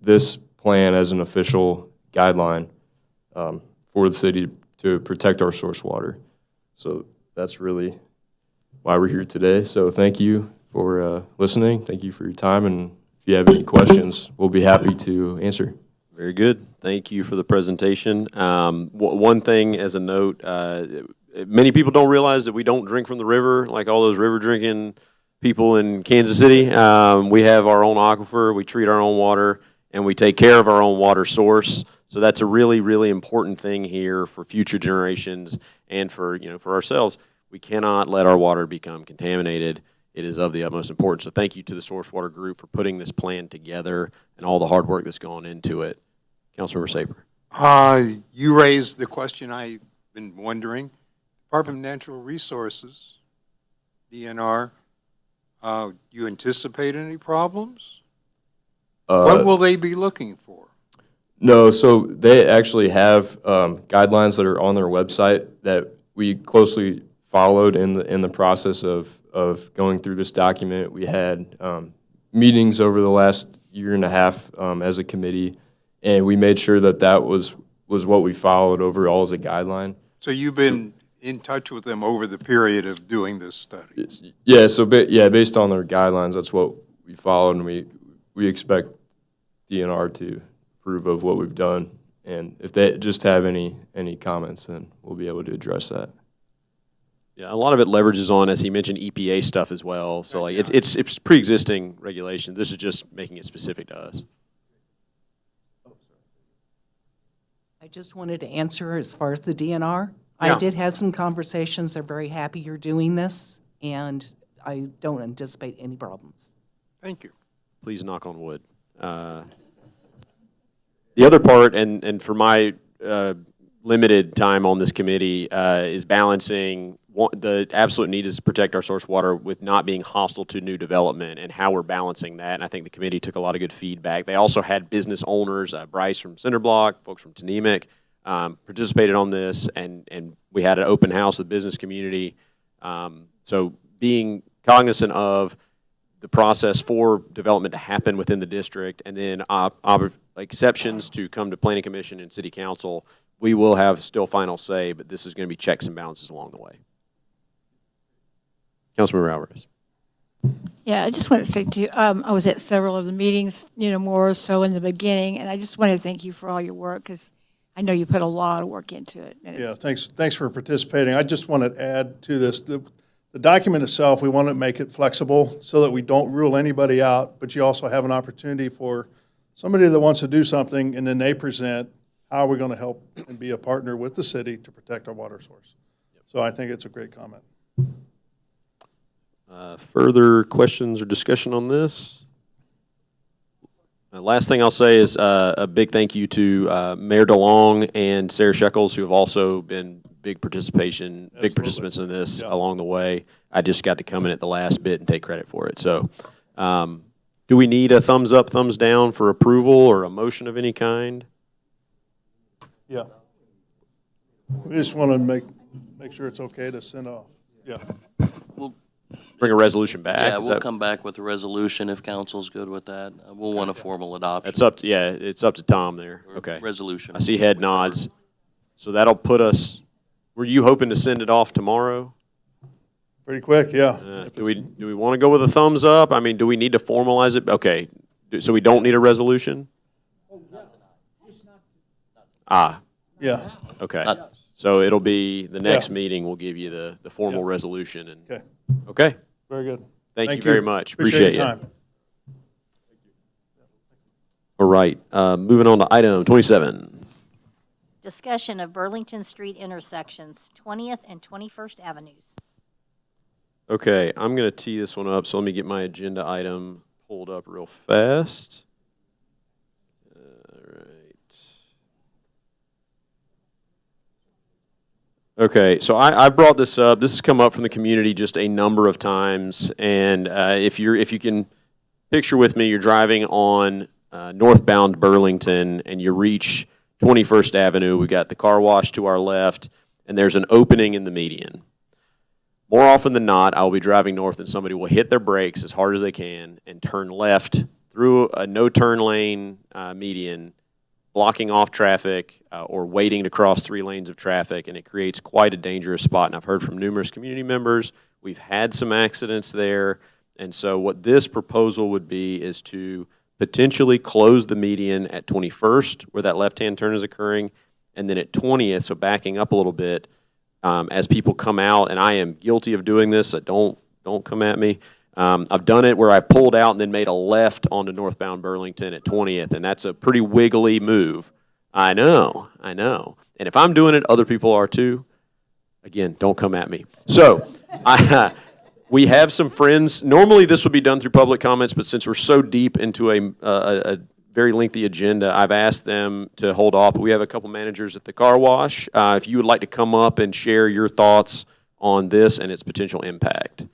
this plan as an official guideline for the city to protect our source water. So that's really why we're here today. So thank you for listening. Thank you for your time. And if you have any questions, we'll be happy to answer. Very good. Thank you for the presentation. One thing as a note, many people don't realize that we don't drink from the river like all those river drinking people in Kansas City. We have our own aquifer, we treat our own water, and we take care of our own water source. So that's a really, really important thing here for future generations and for ourselves. We cannot let our water become contaminated. It is of the utmost importance. So thank you to the Source Water Group for putting this plan together and all the hard work that's gone into it. Councilmember Saper. You raised the question I've been wondering. Department of Natural Resources, DNR, you anticipate any problems? What will they be looking for? No, so they actually have guidelines that are on their website that we closely followed in the process of going through this document. We had meetings over the last year and a half as a committee, and we made sure that was what we followed overall as a guideline. So you've been in touch with them over the period of doing this study? Yeah, so based on their guidelines, that's what we followed, and we expect DNR to approve of what we've done. And if they just have any comments, then we'll be able to address that. Yeah, a lot of it leverages on, as he mentioned, EPA stuff as well. So like it's pre-existing regulation. This is just making it specific to us. I just wanted to answer as far as the DNR. Yeah. I did have some conversations. They're very happy you're doing this, and I don't anticipate any problems. Thank you. Please knock on wood. The other part, and for my limited time on this committee, is balancing the absolute need is to protect our source water with not being hostile to new development and how we're balancing that. And I think the committee took a lot of good feedback. They also had business owners, Bryce from Cinderblock, folks from Tnemec, participated on this, and we had an open house with business community. So being cognizant of the process for development to happen within the district, and then exceptions to come to Planning Commission and City Council, we will have still final say, but this is going to be checks and balances along the way. Councilmember Alvarez. Yeah, I just want to say to you, I was at several of the meetings, more or so in the beginning, and I just want to thank you for all your work, because I know you put a lot of work into it. Yeah, thanks for participating. I just want to add to this. The document itself, we want to make it flexible so that we don't rule anybody out, but you also have an opportunity for somebody that wants to do something, and then they present how we're going to help and be a partner with the city to protect our water source. So I think it's a great comment. Further questions or discussion on this? Last thing I'll say is a big thank you to Mayor DeLong and Sarah Shekels, who have also been big participants in this along the way. I just got to come in at the last bit and take credit for it. So do we need a thumbs up, thumbs down for approval or a motion of any kind? Yeah. We just want to make sure it's okay to send off. Yeah. We'll bring a resolution back. Yeah, we'll come back with a resolution if council's good with that. We'll want a formal adoption. It's up to Tom there. Okay. Resolution. I see head nods. So that'll put us, were you hoping to send it off tomorrow? Pretty quick, yeah. Do we want to go with a thumbs up? I mean, do we need to formalize it? Okay. So we don't need a resolution? Yeah. Okay. So it'll be the next meeting, we'll give you the formal resolution. And Okay. Okay. Very good. Thank you very much. Appreciate Appreciate your you. time. All right. Moving on to item 27. Discussion of Burlington Street intersections, 20th and 21st Avenues. Okay, I'm going to tee this one up, so let me get my agenda item pulled up real fast. All right. Okay, so I brought this up. This has come up from the community just a number of times, and if you can picture with me, you're driving on northbound Burlington, and you reach 21st Avenue. We got the car wash to our left, and there's an opening in the median. More often than not, I'll be driving north and somebody will hit their brakes as hard as they can and turn left through a no-turn lane median, blocking off traffic or waiting to cross 3 lanes of traffic, and it creates quite a dangerous spot. And I've heard from numerous community members, we've had some accidents there. And so what this proposal would be is to potentially close the median at 21st, where that left-hand turn is occurring, and then at 20th, so backing up a little bit, as people come out, and I am guilty of doing this, so don't come at me. I've done it where I've pulled out and then made a left onto northbound Burlington at 20th, and that's a pretty wiggly move. I know. And if I'm doing it, other people are too. Again, don't come at me. So, we have some friends. Normally, this would be done through public comments, but since we're so deep into a very lengthy agenda, I've asked them to hold off. We have a couple managers at the car wash. If you would like to come up and share your thoughts on this and its potential impact.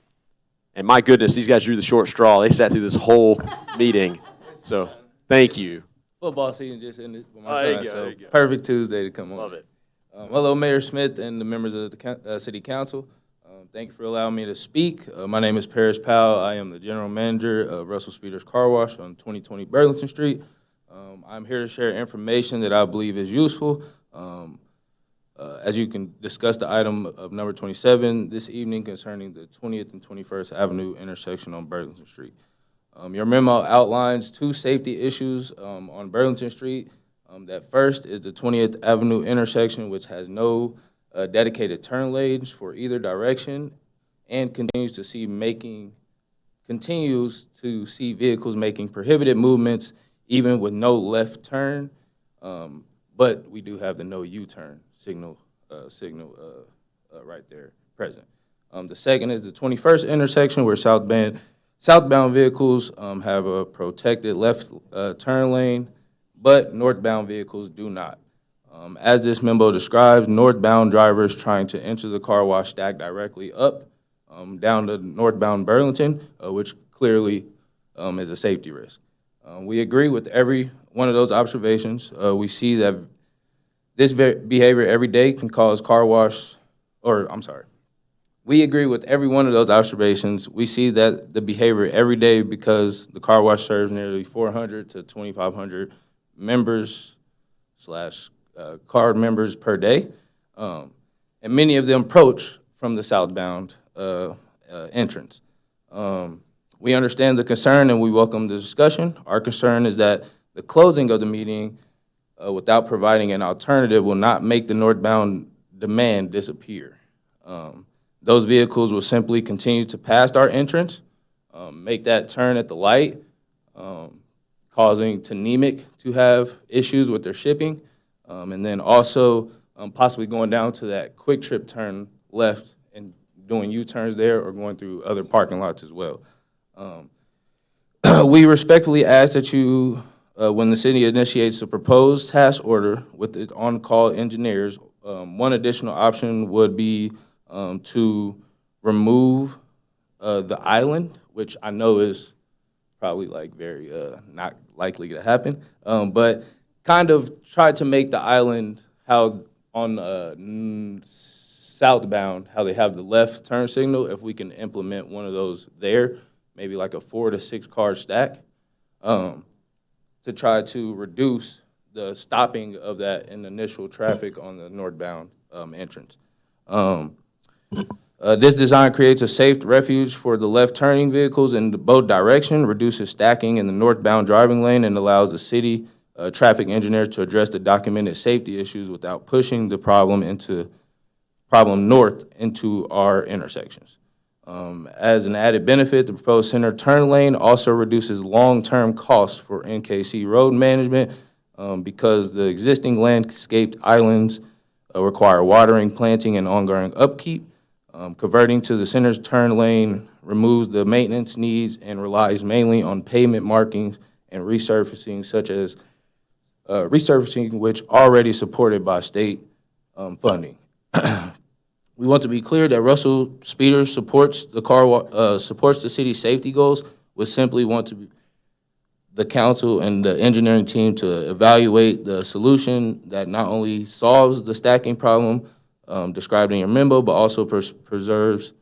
And my goodness, these guys drew the short straw. They sat through this whole meeting. So, thank you. Football season just ended with my Oh, son, there you go, so there you go. perfect Tuesday to come on. Love it. Hello, Mayor Smith and the members of the City Council. Thank you for allowing me to speak. My name is Paris Powell. I am the General Manager of Russell Speeders Car Wash on 2020 Burlington Street. I'm here to share information that I believe is useful. As you can discuss the item of number 27 this evening concerning the 20th and 21st Avenue intersection on Burlington Street. Your memo outlines 2 safety issues on Burlington Street. That first is the 20th Avenue intersection, which has no dedicated turn lanes for either direction and continues to see vehicles making prohibited movements even with no left turn. But we do have the no U-turn signal right there present. The second is the 21st intersection where southbound vehicles have a protected left turn lane, but northbound vehicles do not. As this memo describes, northbound drivers trying to enter the car wash stack directly up down to northbound Burlington, which clearly is a safety risk. We agree with every one of those observations. We see that this behavior every day can cause we agree with every one of those observations. We see that the behavior every day because the car wash serves nearly 400 to 2,500 members / card members per day. And many of them approach from the southbound entrance. We understand the concern and we welcome the discussion. Our concern is that the closing of the meeting without providing an alternative will not make the northbound demand disappear. Those vehicles will simply continue to pass our entrance, make that turn at the light, causing Tnemec to have issues with their shipping, and then also possibly going down to that quick trip turn left and doing U-turns there or going through other parking lots as well. We respectfully ask that you, when the city initiates a proposed task order with the on-call engineers, one additional option would be to remove the island, which I know is probably like very not likely to happen, but kind of try to make the island how on southbound, how they have the left turn signal, if we can implement one of those there, maybe like a 4 to 6 car stack, to try to reduce the stopping of that initial traffic on the northbound entrance. This design creates a safe refuge for the left turning vehicles in both directions, reduces stacking in the northbound driving lane, and allows the city traffic engineers to address the documented safety issues without pushing the problem north into our intersections. As an added benefit, the proposed center turn lane also reduces long-term costs for NKC road management because the existing landscaped islands require watering, planting, and ongoing upkeep. Converting to the center's turn lane removes the maintenance needs and relies mainly on pavement markings and resurfacing, such as resurfacing which already supported by state funding. We want to be clear that Russell Speeders supports the city's safety goals. We simply want the council and the engineering team to evaluate the solution that not only solves the stacking problem described in your memo, but also preserves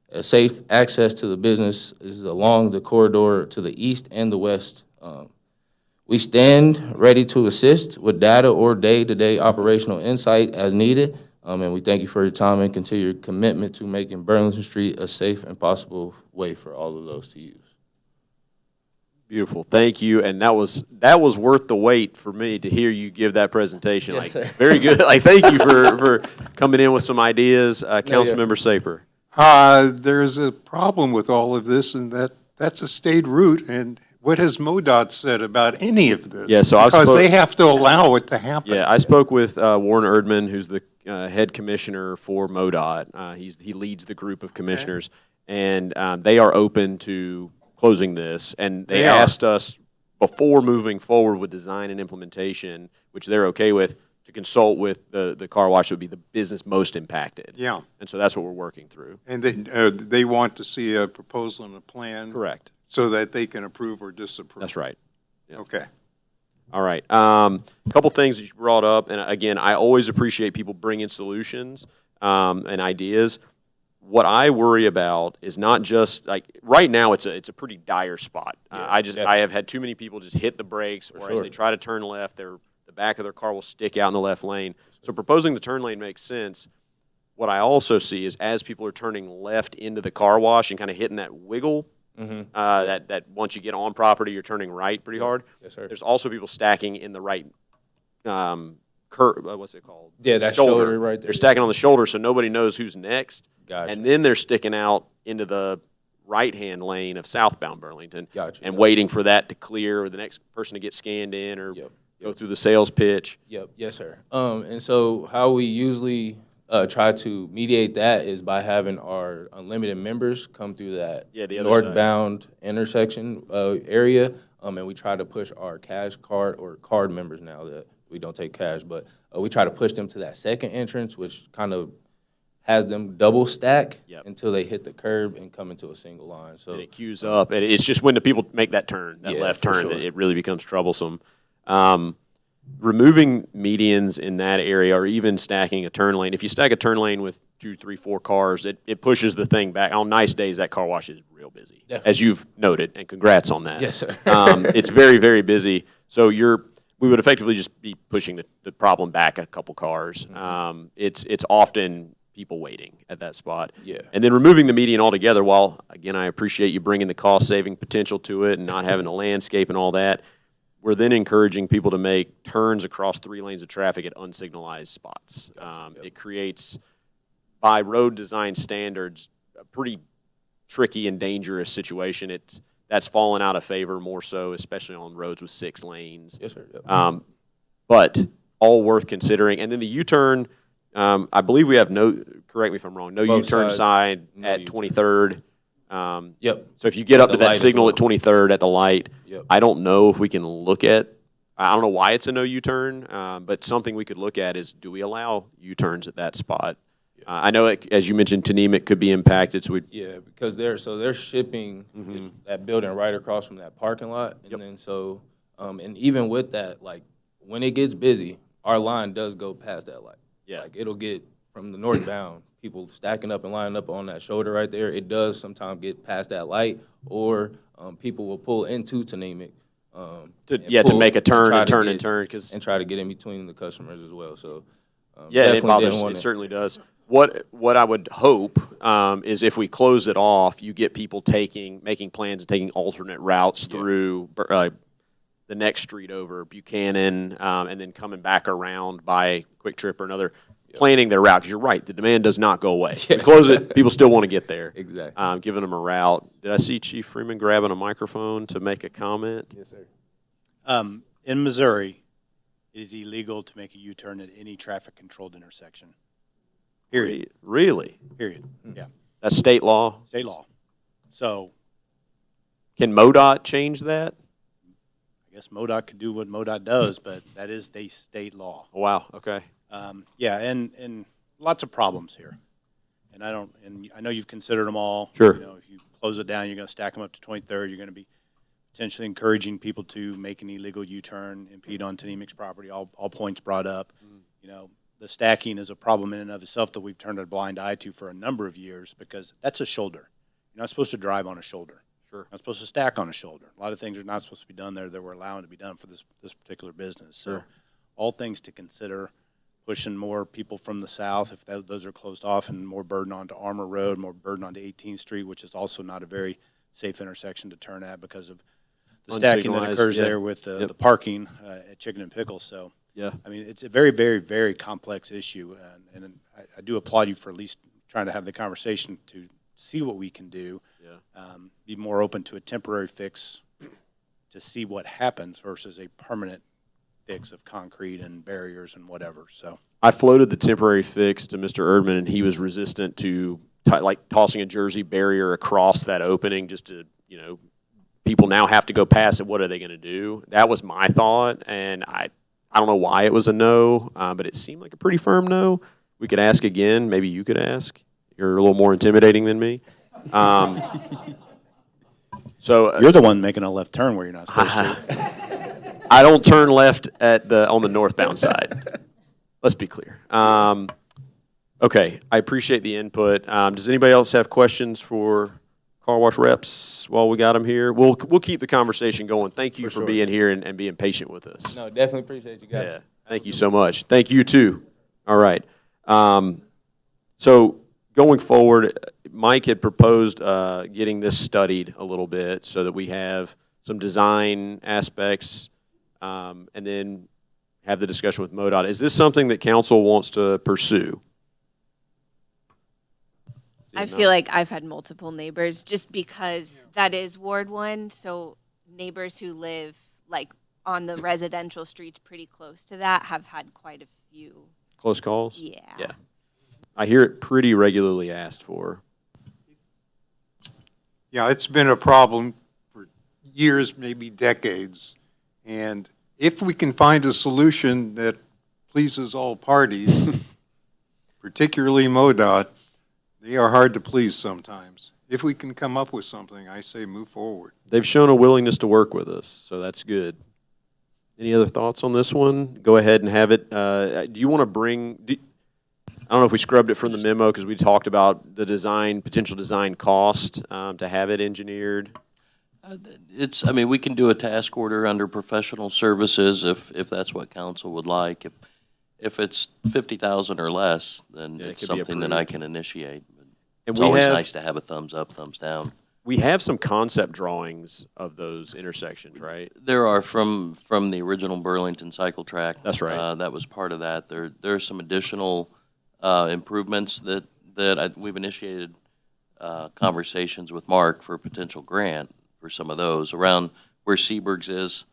a safe access to the businesses along the corridor to the east and the west. We stand ready to assist with data or day-to-day operational insight as needed. And we thank you for your time and continued commitment to making Burlington Street a safe and possible way for all of those to use. Beautiful, thank you, and that was worth the wait for me to hear you give that presentation. Yes, sir. Very good. Thank you for coming in with some ideas, Councilmember Saper. There's a problem with all of this, and that's a state route. And what has MoDOT said about any of this? Yeah, so because they have to allow it to happen. Yeah, I spoke with Warren Erdman, who's the head commissioner for MoDOT. He leads the group of commissioners, and they are open to closing this. And they asked us before moving forward with design and implementation, which they're okay with, to consult with the car wash that would be the business most impacted. Yeah. And so that's what we're working through. And they want to see a proposal and a plan. Correct. So that they can approve or disapprove. That's right. Yep. Okay. All right. A couple things that you brought up, and again, I always appreciate people bringing solutions and ideas. What I worry about is not just like right now. It's a pretty dire spot. I have had too many people just hit the brakes, or as they try to turn left, the back of their car will stick out in the left lane. So proposing the turn lane makes sense. What I also see is as people are turning left into the car wash and kind of hitting that wiggle. That once you get on property, you're turning right pretty hard. Yes, sir. There's also people stacking in the right curve. What's it called? Yeah, that shoulder right there. They're stacking on the shoulder, so nobody knows who's next. Gotcha. And then they're sticking out into the right-hand lane of southbound Burlington, Gotcha. waiting for that to clear, or the next person to get scanned in, or go through the sales pitch. Yep. Yes, sir. And so how we usually try to mediate that is by having our unlimited members come through that the other northbound intersection area, and we try to push our cash card or card members now that we don't take cash, but we try to push them to that second entrance, which kind of has them double stack until they hit the curb and come into a single line. So and it queues up, and it's just when the people make that turn, that left turn, that it really becomes troublesome. Removing medians in that area, or even stacking a turn lane. If you stack a turn lane with 2, 3, 4 cars, it pushes the thing back. On nice days, that car wash is real busy, as you've noted, and congrats on that. Yes, sir. It's very, very busy. So we would effectively just be pushing the problem back a couple cars. It's often people waiting at that spot. Yeah. And then removing the median altogether, while, again, I appreciate you bringing the cost-saving potential to it and not having to landscape and all that, we're then encouraging people to make turns across 3 lanes of traffic at unsignalized spots. It creates, by road design standards, a pretty tricky and dangerous situation. That's fallen out of favor more so, especially on roads with 6 lanes. Yes, sir. Yep. But all worth considering. And then the U-turn, I believe we have correct me if I'm wrong, no Both U-turn sides, sign no at U-turn. 23rd. So if you get At up to the that light as signal well. at 23rd at the light, Yep. I don't know if we can look at, I don't know why it's a no U-turn, but something we could look at is, do we allow U-turns at that spot? I know, as you mentioned, Tnemec could be impacted, so Yeah, because they're shipping is that building right across from that parking lot, and then so and even with that, like when it gets busy, our line does go past that light. Yeah. Like it'll get from the northbound, people stacking up and lining up on that shoulder right there. It does sometimes get past that light, or people will pull into Tnemec. to make a turn and turn and turn, and try to get in between the customers as well. So yeah, it definitely bothers. didn't want It certainly does. What I would hope is if we close it off, you get people making plans and taking alternate routes through the next street over Buchanan, and then coming back around by Quick Trip or another, planning their route. Because you're right, the demand does not go away. We close it, people still want to get there. Exactly. Giving them a route. Did I see Chief Freeman grabbing a microphone to make a comment? Yes, sir. In Missouri, it is illegal to make a U-turn at any traffic-controlled intersection. Period. Really? Period. Yeah. That's state law? State law. So Can MoDOT change that? I guess MoDOT can do what MoDOT does, but that is the state law. Oh, wow, okay. Yeah, and lots of problems here. And I know you've considered them all. Sure. You know, if you close it down, you're going to stack them up to 23rd. You're going to be potentially encouraging people to make an illegal U-turn, impede on Tnemec's property, all points brought up. You know, the stacking is a problem in and of itself that we've turned a blind eye to for a number of years because that's a shoulder. You're not supposed to drive on a shoulder. Sure. Not supposed to stack on a shoulder. A lot of things are not supposed to be done there that we're allowing to be done for this particular business. So Sure. all things to consider, pushing more people from the south, if those are closed off, and more burden onto Armour Road, more burden onto 18th Street, which is also not a very safe intersection to turn at because of the stacking that Unsignalized, occurs yeah. there with the, Yep. the parking at Chicken and Pickle. So, Yeah. I mean, it's a very, very, very complex issue, and I do applaud you for at least trying to have the conversation to see what we can do. Yeah. Be more open to a temporary fix to see what happens versus a permanent fix of concrete and barriers and whatever. So I floated the temporary fix to Mr. Erdman, and he was resistant to like tossing a Jersey barrier across that opening just to, people now have to go past it. What are they going to do? That was my thought, and I don't know why it was a no, but it seemed like a pretty firm no. We could ask again. Maybe you could ask. You're a little more intimidating than me. So you're the one making a left turn where you're not supposed to. I don't turn left on the northbound side. Let's be clear. Okay, I appreciate the input. Does anybody else have questions for car wash reps while we got them here? We'll keep the conversation going. Thank you for being here and being patient with us. No, definitely appreciate you guys. Yeah, thank you so much. Thank you too. All right. So going forward, Mike had proposed getting this studied a little bit so that we have some design aspects, and then have the discussion with MoDOT. Is this something that council wants to pursue? I feel like I've had multiple neighbors just because that is Ward 1. So neighbors who live like on the residential streets pretty close to that have had quite a few. Close calls? Yeah. Yeah. I hear it pretty regularly asked for. Yeah, it's been a problem for years, maybe decades. And if we can find a solution that pleases all parties, particularly MoDOT, they are hard to please sometimes. If we can come up with something, I say move forward. They've shown a willingness to work with us, so that's good. Any other thoughts on this one? Go ahead and have it. Do you want to bring, I don't know if we scrubbed it from the memo because we talked about the design, potential design cost to have it engineered. We can do a task order under professional services if that's what council would like. If it's 50,000 or less, then Yeah, it it's could be something that I approved. can initiate. And It's we always have- nice to have a thumbs up, thumbs down. We have some concept drawings of those intersections, right? There are from the original Burlington cycle track. That's right. That was part of that. There are some additional improvements that we've initiated conversations with Mark for a potential grant for some of those around where Seaberg's is.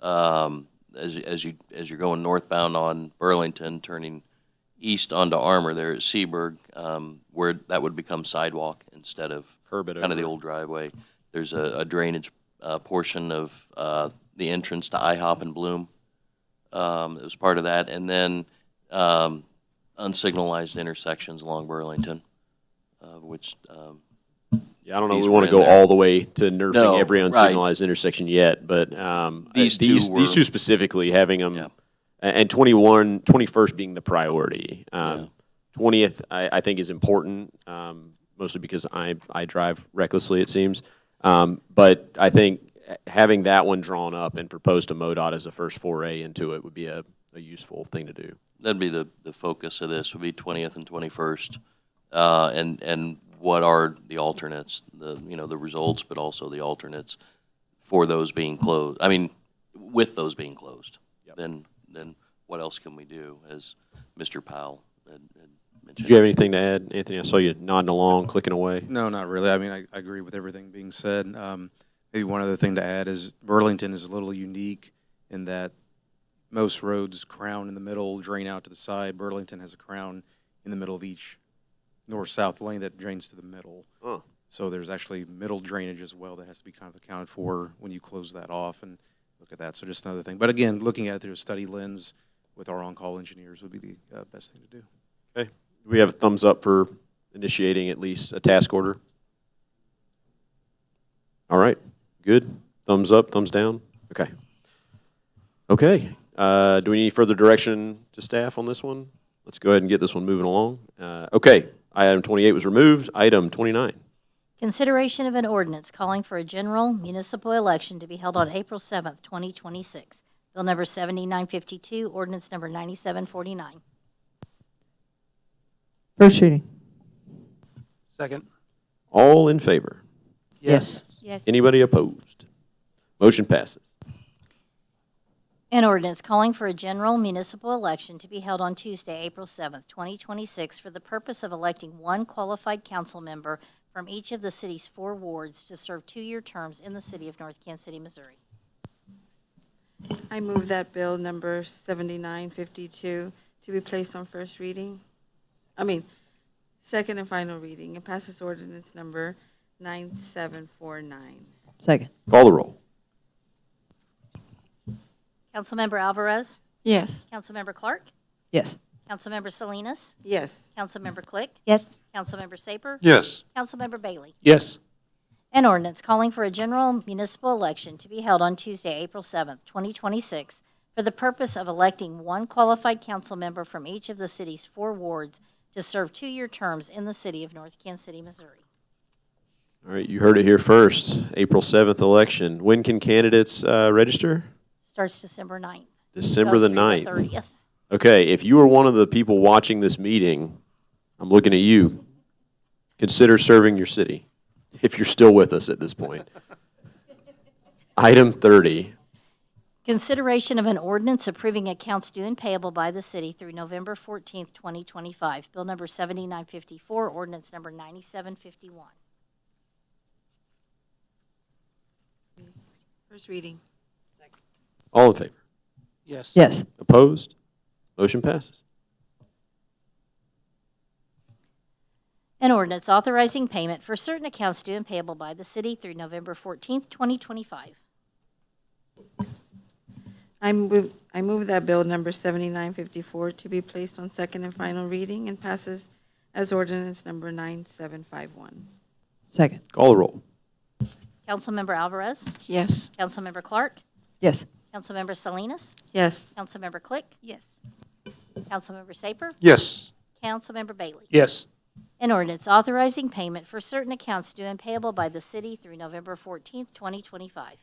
As you're going northbound on Burlington, turning east onto Armour there at Seaberg, where that would become sidewalk instead of curb it kind of the over. old driveway. There's a drainage portion of the entrance to IHOP and Bloom. It was part of that, and then unsignalized intersections along Burlington, which. Yeah, I don't know if these we want were to in go there. all the way to nerfing No, every right. unsignalized intersection yet, but These two these two specifically, having them, and 21st being the priority. 20th, I think, is important, mostly because I drive recklessly, it seems. But I think having that one drawn up and proposed to MoDOT as a first foray into it would be a useful thing to do. That'd be the focus of this, would be 20th and 21st. And what are the alternates, the results, but also the alternates for those being closed. I mean, with those being closed, then what else can we do, as Mr. Powell had mentioned? Did you have anything to add, Anthony? I saw you nodding along, clicking away. No, not really. I mean, I agree with everything being said. Maybe one other thing to add is Burlington is a little unique in that most roads crown in the middle, drain out to the side. Burlington has a crown in the middle of each north-south lane that drains to the middle. Oh. So there's actually middle drainage as well that has to be kind of accounted for when you close that off and look at that. So just another thing. But again, looking at it through a study lens with our on-call engineers would be the best thing to do. Okay. Do we have a thumbs up for initiating at least a task order? All right. Good. Thumbs up, thumbs down? Okay. Okay. Do we need further direction to staff on this one? Let's go ahead and get this one moving along. Okay. Item 28 was removed. Item 29. Consideration of an ordinance calling for a general municipal election to be held on April 7th, 2026. Bill number 7952, ordinance number 9749. First reading. Second. All in favor? Yes. Yes. Anybody opposed? Motion passes. An ordinance calling for a general municipal election to be held on Tuesday, April 7th, 2026, for the purpose of electing one qualified council member from each of the city's 4 wards to serve 2-year terms in the city of North Kansas City, Missouri. I move that bill number 7952 to be placed on first reading. Second and final reading. It passes ordinance number 9749. Second. Call the roll. Councilmember Alvarez? Yes. Councilmember Clark? Yes. Councilmember Salinas? Yes. Councilmember Click? Yes. Councilmember Saper? Yes. Councilmember Bailey? Yes. An ordinance calling for a general municipal election to be held on Tuesday, April 7th, 2026, for the purpose of electing one qualified council member from each of the city's 4 wards to serve 2-year terms in the city of North Kansas City, Missouri. All right, you heard it here first. April 7th election. When can candidates register? Starts December 9th. December Goes the through 9th. 30th. Okay, if you are one of the people watching this meeting, I'm looking at you. Consider serving your city, if you're still with us at this point. Item 30. Consideration of an ordinance approving accounts due and payable by the city through November 14th, 2025. Bill number 7954, ordinance number 9751. First reading. All in favor? Yes. Yes. Opposed? Motion passes. An ordinance authorizing payment for certain accounts due and payable by the city through November 14th, 2025. I move that bill number 7954 to be placed on second and final reading and passes as ordinance number 9751. Second. Call the roll. Councilmember Alvarez? Yes. Councilmember Clark? Yes. Councilmember Salinas? Yes. Councilmember Click? Yes. Councilmember Saper? Yes. Councilmember Bailey? Yes. An ordinance authorizing payment for certain accounts due and payable by the city through November 14th, 2025.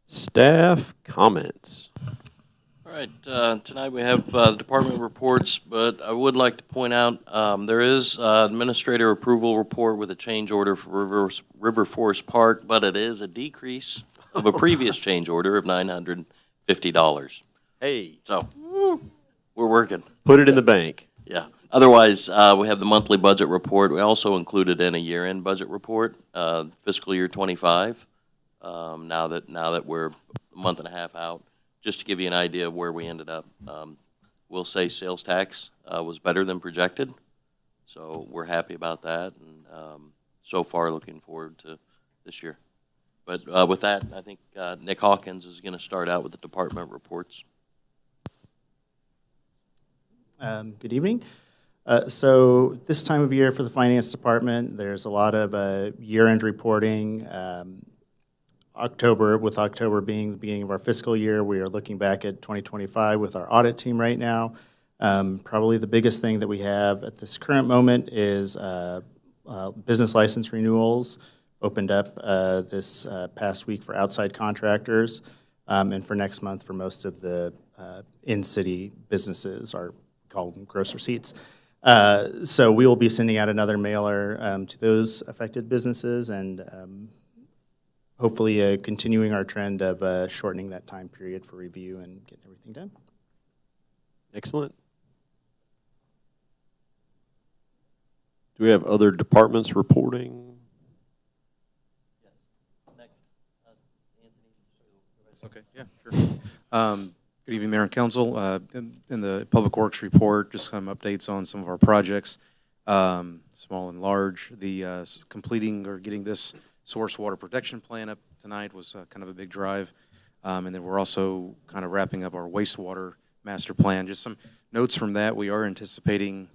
Staff comments. All right, tonight we have the department reports, but I would like to point out there is administrator approval report with a change order for River Forest Park, but it is a decrease of a previous change order of $950. Hey. So we're working. Put it in the bank. Yeah. Otherwise, we have the monthly budget report. We also included in a year-end budget report, fiscal year 25. Now that we're a month and a half out, just to give you an idea of where we ended up. We'll say sales tax was better than projected, so we're happy about that, and so far looking forward to this year. But with that, I think Nick Hawkins is going to start out with the department reports. Good evening. So this time of year for the finance department, there's a lot of year-end reporting. October being the beginning of our fiscal year, we are looking back at 2025 with our audit team right now. Probably the biggest thing that we have at this current moment is business license renewals opened up this past week for outside contractors, and for next month for most of the in-city businesses, or call them gross receipts. So we will be sending out another mailer to those affected businesses, and hopefully continuing our trend of shortening that time period for review and getting everything done. Excellent. Do we have other departments reporting? Okay, yeah, sure. Good evening, Mayor and Council. In the Public Works report, just some updates on some of our projects, small and large. The completing or getting this source water protection plan up tonight was kind of a big drive. And then we're also kind of wrapping up our wastewater master plan. Just some notes from that. We are anticipating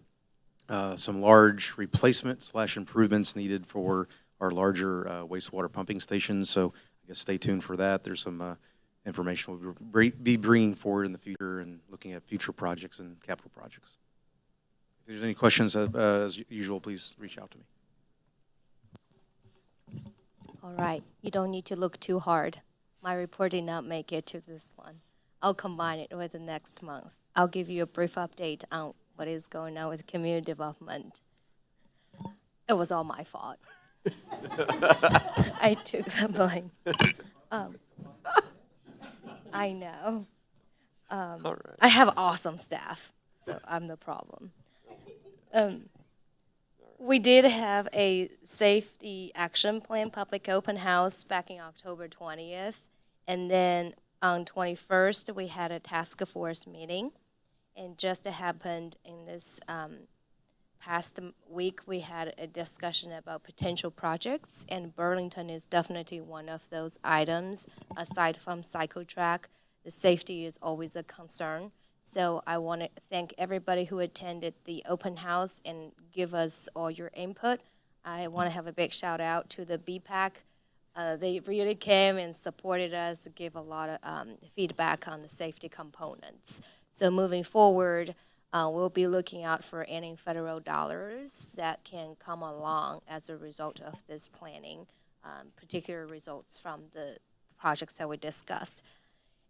some large replacement/improvements needed for our larger wastewater pumping stations. So I guess stay tuned for that. There's some information we'll be bringing forward in the future and looking at future projects and capital projects. If there's any questions, as usual, please reach out to me. All right, you don't need to look too hard. My report did not make it to this one. I'll combine it with the next month. I'll give you a brief update on what is going on with community development. It was all my fault. I took the blame. I know. I have awesome staff, so I'm the problem. We did have a safety action plan public open house back in October 20th, and then on 21st we had a task force meeting, and just happened in this past week we had a discussion about potential projects, and Burlington is definitely one of those items. Aside from cycle track, the safety is always a concern. So I want to thank everybody who attended the open house and give us all your input. I want to have a big shout out to the BPAC. They really came and supported us, gave a lot of feedback on the safety components. So moving forward, we'll be looking out for any federal dollars that can come along as a result of this planning, particular results from the projects that we discussed.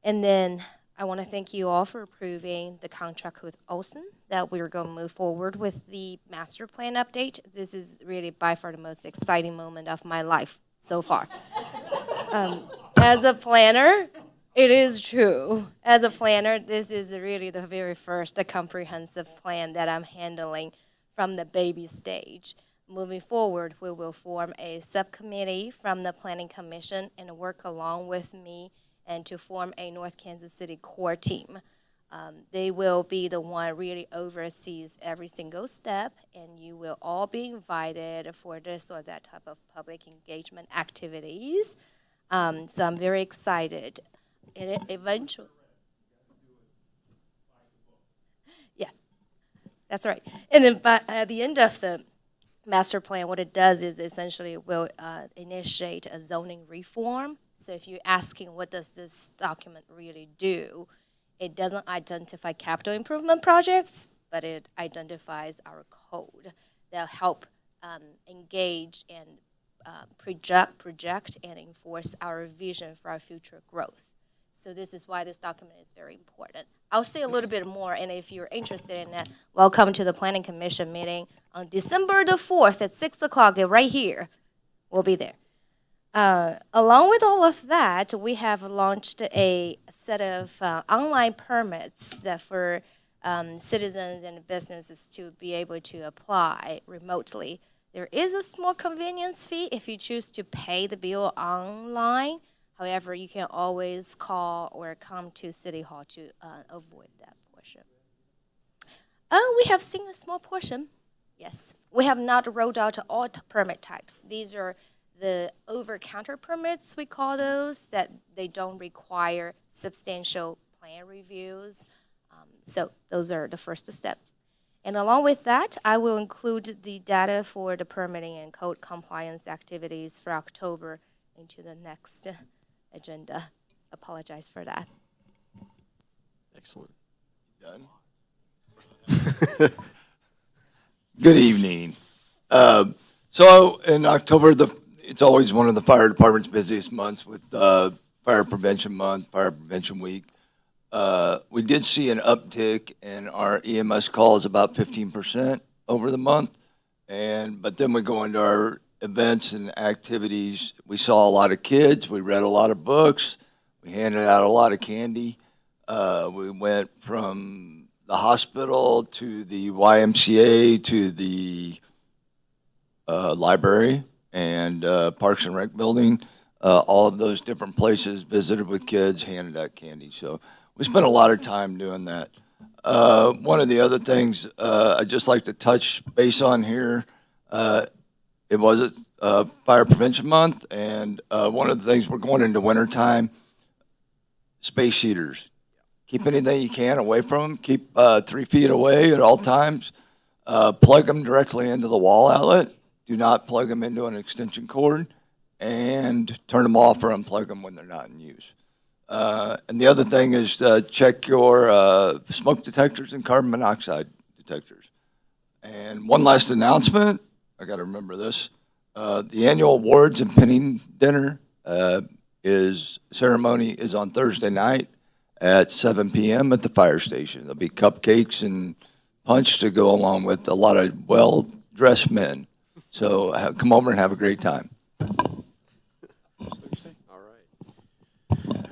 And then I want to thank you all for approving the contract with Olson that we're going to move forward with the master plan update. This is really by far the most exciting moment of my life so far. As a planner, it is true. As a planner, this is really the very first comprehensive plan that I'm handling from the baby stage. Moving forward, we will form a subcommittee from the Planning Commission and work along with me and to form a North Kansas City core team. They will be the one really oversees every single step, and you will all be invited for this or that type of public engagement activities. So I'm very excited. And it eventually, yeah, that's right. And then at the end of the master plan, what it does is essentially it will initiate a zoning reform. So if you're asking what does this document really do, it doesn't identify capital improvement projects, but it identifies our code that help engage and project and enforce our vision for our future growth. So this is why this document is very important. I'll say a little bit more, and if you're interested in that, welcome to the Planning Commission meeting on December the 4th at 6 o'clock right here. We'll be there. Along with all of that, we have launched a set of online permits that for citizens and businesses to be able to apply remotely. There is a small convenience fee if you choose to pay the bill online. However, you can always call or come to City Hall to avoid that portion. We have seen a small portion. Yes, we have not rolled out all permit types. These are the over-counter permits, we call those, that they don't require substantial plan reviews. So those are the first step. And along with that, I will include the data for the permitting and code compliance activities for October into the next agenda. Apologize for that. Excellent. Done? Good evening. So in October, it's always one of the fire department's busiest months with Fire Prevention Month, Fire Prevention Week. We did see an uptick in our EMS calls, about 15% over the month. But then we go into our events and activities. We saw a lot of kids. We read a lot of books. We handed out a lot of candy. We went from the hospital to the YMCA to the library and Parks and Rec building. All of those different places, visited with kids, handed out candy. So we spent a lot of time doing that. One of the other things I'd just like to touch base on here, it was Fire Prevention Month, and one of the things, we're going into wintertime, space heaters. Keep anything you can away from them. Keep 3 feet away at all times. Plug them directly into the wall outlet. Do not plug them into an extension cord, and turn them off or unplug them when they're not in use. And the other thing is check your smoke detectors and carbon monoxide detectors. And one last announcement, I got to remember this. The annual awards and pinning dinner ceremony is on Thursday night at 7 p.m. at the fire station. There'll be cupcakes and punch to go along with a lot of well-dressed men. So come over and have a great time.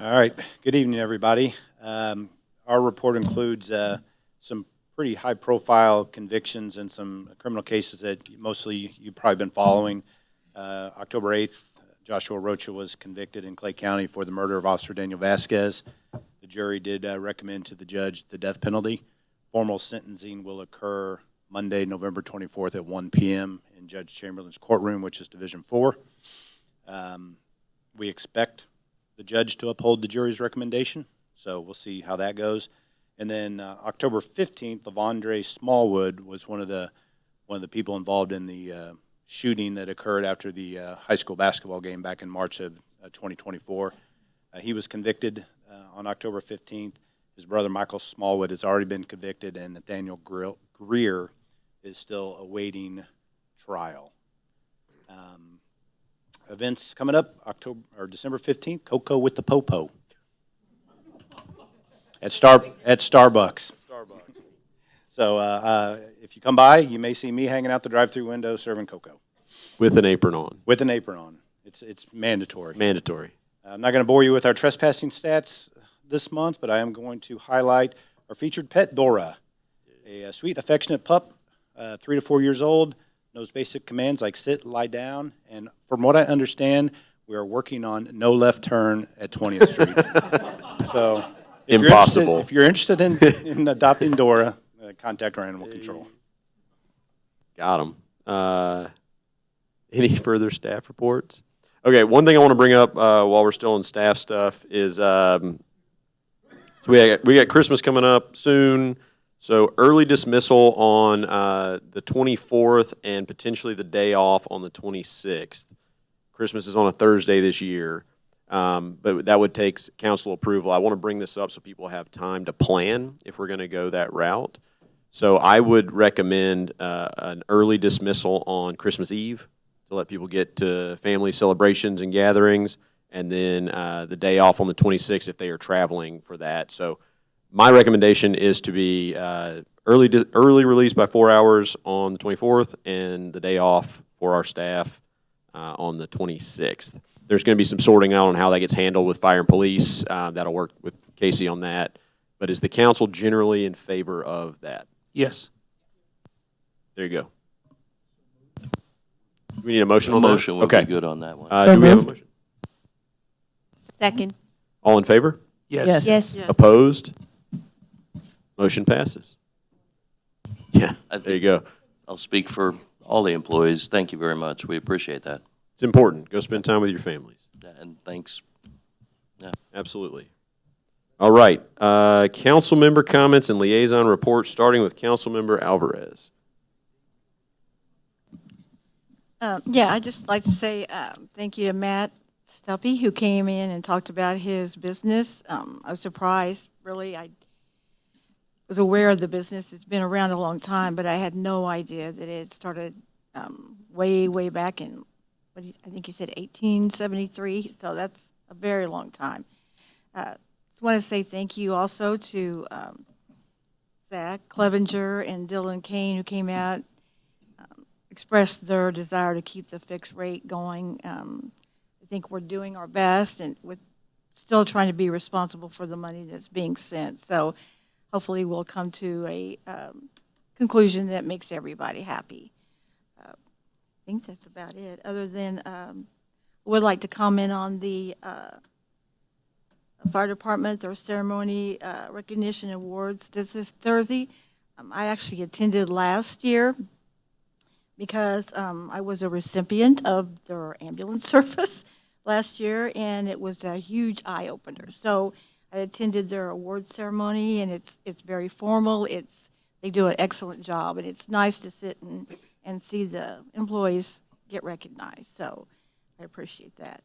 All right. Good evening, everybody. Our report includes some pretty high-profile convictions and some criminal cases that mostly you've probably been following. October 8th, Joshua Rocha was convicted in Clay County for the murder of Officer Daniel Vasquez. The jury did recommend to the judge the death penalty. Formal sentencing will occur Monday, November 24th at 1 p.m. in Judge Chamberlain's courtroom, which is Division 4. We expect the judge to uphold the jury's recommendation, so we'll see how that goes. And then October 15th, Lavondre Smallwood was one of the people involved in the shooting that occurred after the high school basketball game back in March of 2024. He was convicted on October 15th. His brother Michael Smallwood has already been convicted, and Nathaniel Greer is still awaiting trial. Events coming up December 15th, Cocoa with the Popo at Starbucks. So if you come by, you may see me hanging out the drive-through window serving cocoa. With an apron on. With an apron on. It's mandatory. Mandatory. I'm not going to bore you with our trespassing stats this month, but I am going to highlight our featured pet, Dora, a sweet, affectionate pup, 3 to 4 years old, knows basic commands like sit, lie down, and from what I understand, we are working on no left turn at 20th Street. So, Impossible. If you're interested in adopting Dora, contact our animal control. Got him. Any further staff reports? Okay, one thing I want to bring up while we're still on staff stuff is so we got Christmas coming up soon. So early dismissal on the 24th and potentially the day off on the 26th. Christmas is on a Thursday this year, but that would take council approval. I want to bring this up so people have time to plan if we're going to go that route. So I would recommend an early dismissal on Christmas Eve to let people get to family celebrations and gatherings, and then the day off on the 26th if they are traveling for that. So my recommendation is to be early release by 4 hours on the 24th and the day off for our staff on the 26th. There's going to be some sorting out on how that gets handled with fire and police. That'll work with Casey on that. But is the council generally in favor of that? Yes. There you go. We need a motion on that? Motion would be good on that one. Do we have a motion? Second. All in favor? Yes. Yes. Opposed? Motion passes. Yeah, there you go. I'll speak for all the employees. Thank you very much. We appreciate that. It's important. Go spend time with your families. And thanks. Yeah. Absolutely. All right. Council member comments and liaison reports, starting with Council member Alvarez. Yeah, I'd just like to say thank you to Matt Stuppy, who came in and talked about his business. I was surprised, really. I was aware of the business. It's been around a long time, but I had no idea that it started way, way back in, I think he said 1873, so that's a very long time. Just want to say thank you also to Zach Clevenger and Dylan Kane, who came out, expressed their desire to keep the fixed rate going. I think we're doing our best, and with still trying to be responsible for the money that's being sent. So hopefully we'll come to a conclusion that makes everybody happy. I think that's about it. Other than I would like to comment on the fire department, their ceremony recognition awards. This is Thursday. I actually attended last year because I was a recipient of their ambulance service last year, and it was a huge eye-opener. So I attended their award ceremony, and it's very formal. They do an excellent job, and it's nice to sit and see the employees get recognized. So I appreciate that.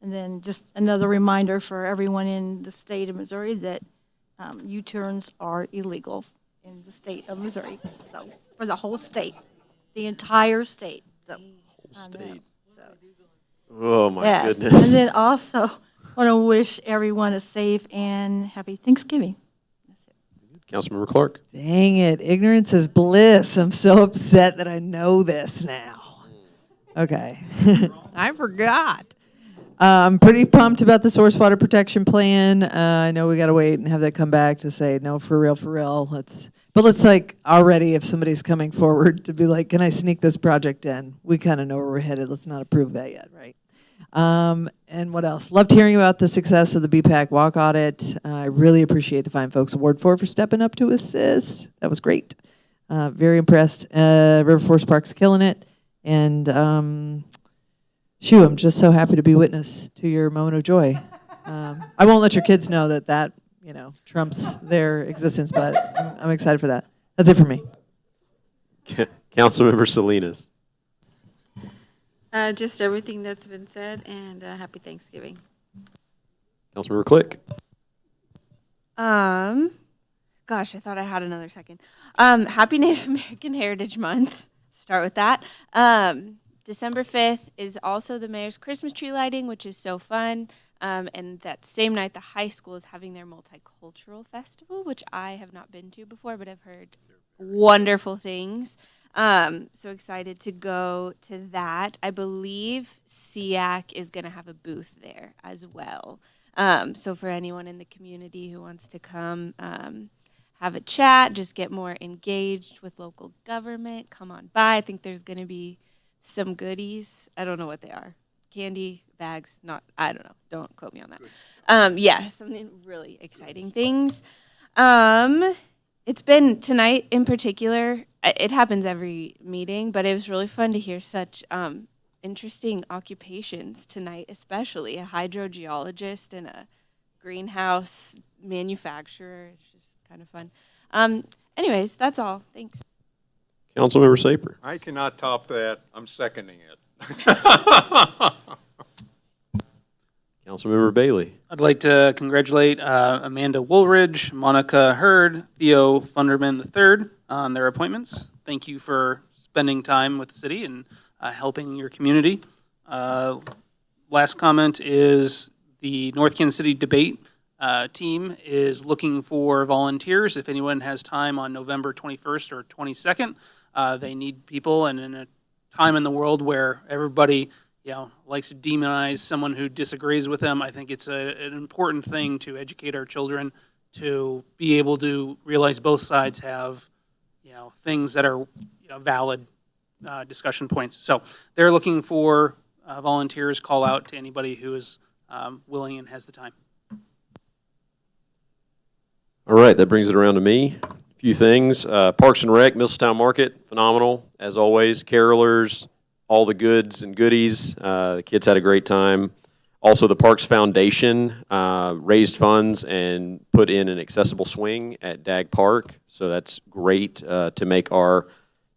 And then just another reminder for everyone in the state of Missouri that U-turns are illegal in the state of Missouri. So for the whole state, the entire state. So, Whole state. Oh, my Yes. goodness. And then also want to wish everyone a safe and happy Thanksgiving. Councilmember Clark. Dang it, ignorance is bliss. I'm so upset that I know this now. Okay. I forgot. I'm pretty pumped about the source water protection plan. I know we got to wait and have that come back to say, no, for real, but let's like already, if somebody's coming forward to be like, can I sneak this project in? We kind of know where we're headed. Let's not approve that yet, right? And what else? Loved hearing about the success of the BPAC walk audit. I really appreciate the Fine Folks Award for stepping up to assist. That was great. Very impressed. River Forest Park's killing it. And I'm just so happy to be witness to your moment of joy. I won't let your kids know that trumps their existence, but I'm excited for that. That's it for me. Councilmember Salinas. Just everything that's been said, and happy Thanksgiving. Councilmember Click. Gosh, I thought I had another second. Happy Native American Heritage Month. Start with that. December 5th is also the mayor's Christmas tree lighting, which is so fun. And that same night, the high school is having their multicultural festival, which I have not been to before, but I've heard wonderful things. So excited to go to that. I believe SEAC is going to have a booth there as well. So for anyone in the community who wants to come have a chat, just get more engaged with local government, come on by. I think there's going to be some goodies. I don't know what they are. Candy, bags, I don't know. Don't quote me on that. Yeah, something really exciting things. It's been tonight in particular. It happens every meeting, but it was really fun to hear such interesting occupations tonight, especially a hydrogeologist and a greenhouse manufacturer. It's just kind of fun. Anyways, that's all. Thanks. Councilmember Saper. I cannot top that. I'm seconding it. Councilmember Bailey. I'd like to congratulate Amanda Woolridge, Monica Hurd, Theo Funderman III on their appointments. Thank you for spending time with the city and helping your community. Last comment is the North Kansas City debate team is looking for volunteers. If anyone has time on November 21st or 22nd, they need people, and in a time in the world where everybody likes to demonize someone who disagrees with them, I think it's an important thing to educate our children to be able to realize both sides have things that are valid discussion points. So they're looking for volunteers. Call out to anybody who is willing and has the time. All right, that brings it around to me. A few things. Parks and Rec, Millstown Market, phenomenal, as always. Carolers, all the goods and goodies. The kids had a great time. Also, the Parks Foundation raised funds and put in an accessible swing at Dag Park. So that's great to make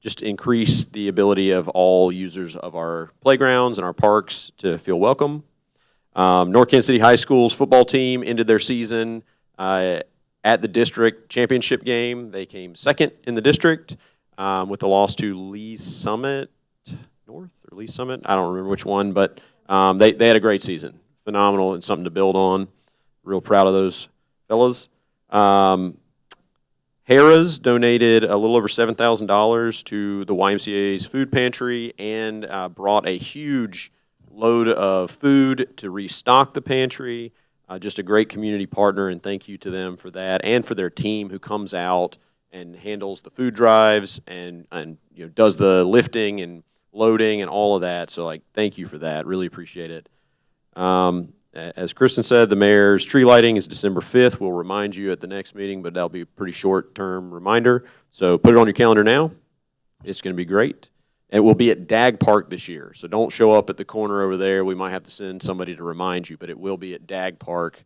just increase the ability of all users of our playgrounds and our parks to feel welcome. North Kansas City High School's football team ended their season at the district championship game. They came second in the district with the loss to Lee's Summit North or Lee's Summit. I don't remember which one, but they had a great season. Phenomenal and something to build on. Real proud of those fellas. Harrah's donated a little over $7,000 to the YMCA's food pantry and brought a huge load of food to restock the pantry. Just a great community partner, and thank you to them for that and for their team who comes out and handles the food drives and does the lifting and loading and all of that. So thank you for that. Really appreciate it. As Kristen said, the mayor's tree lighting is December 5th. We'll remind you at the next meeting, but that'll be a pretty short-term reminder. So put it on your calendar now. It's going to be great. It will be at Dag Park this year, so don't show up at the corner over there. We might have to send somebody to remind you, but it will be at Dag Park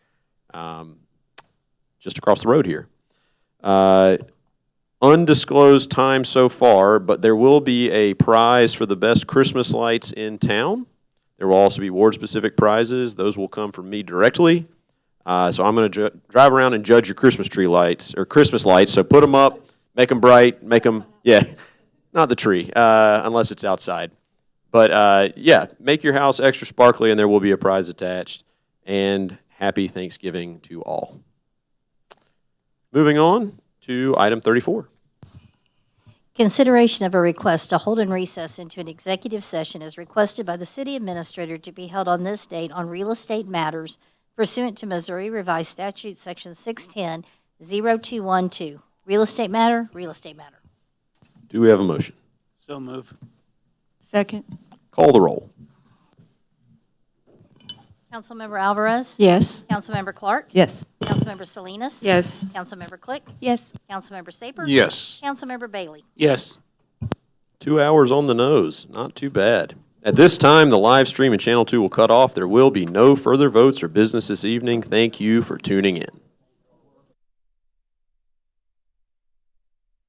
just across the road here. Undisclosed time so far, but there will be a prize for the best Christmas lights in town. There will also be ward-specific prizes. Those will come from me directly. So I'm going to drive around and judge your Christmas tree lights, or Christmas lights. So put them up, make them bright, make them, not the tree, unless it's outside. But yeah, make your house extra sparkly, and there will be a prize attached. And happy Thanksgiving to all. Moving on to item 34. Consideration of a request to hold and recess into an executive session is requested by the city administrator to be held on this date on real estate matters pursuant to Missouri Revised Statute, Section 610-0212. Real estate matter, real estate matter. Do we have a motion? So move. Second. Call the roll. Councilmember Alvarez? Yes. Councilmember Clark? Yes. Councilmember Salinas? Yes. Councilmember Click? Yes. Councilmember Saper? Yes. Councilmember Bailey? Yes. 2 hours on the nose. Not too bad. At this time, the live stream in Channel 2 will cut off. There will be no further votes or business this evening. Thank you for tuning in.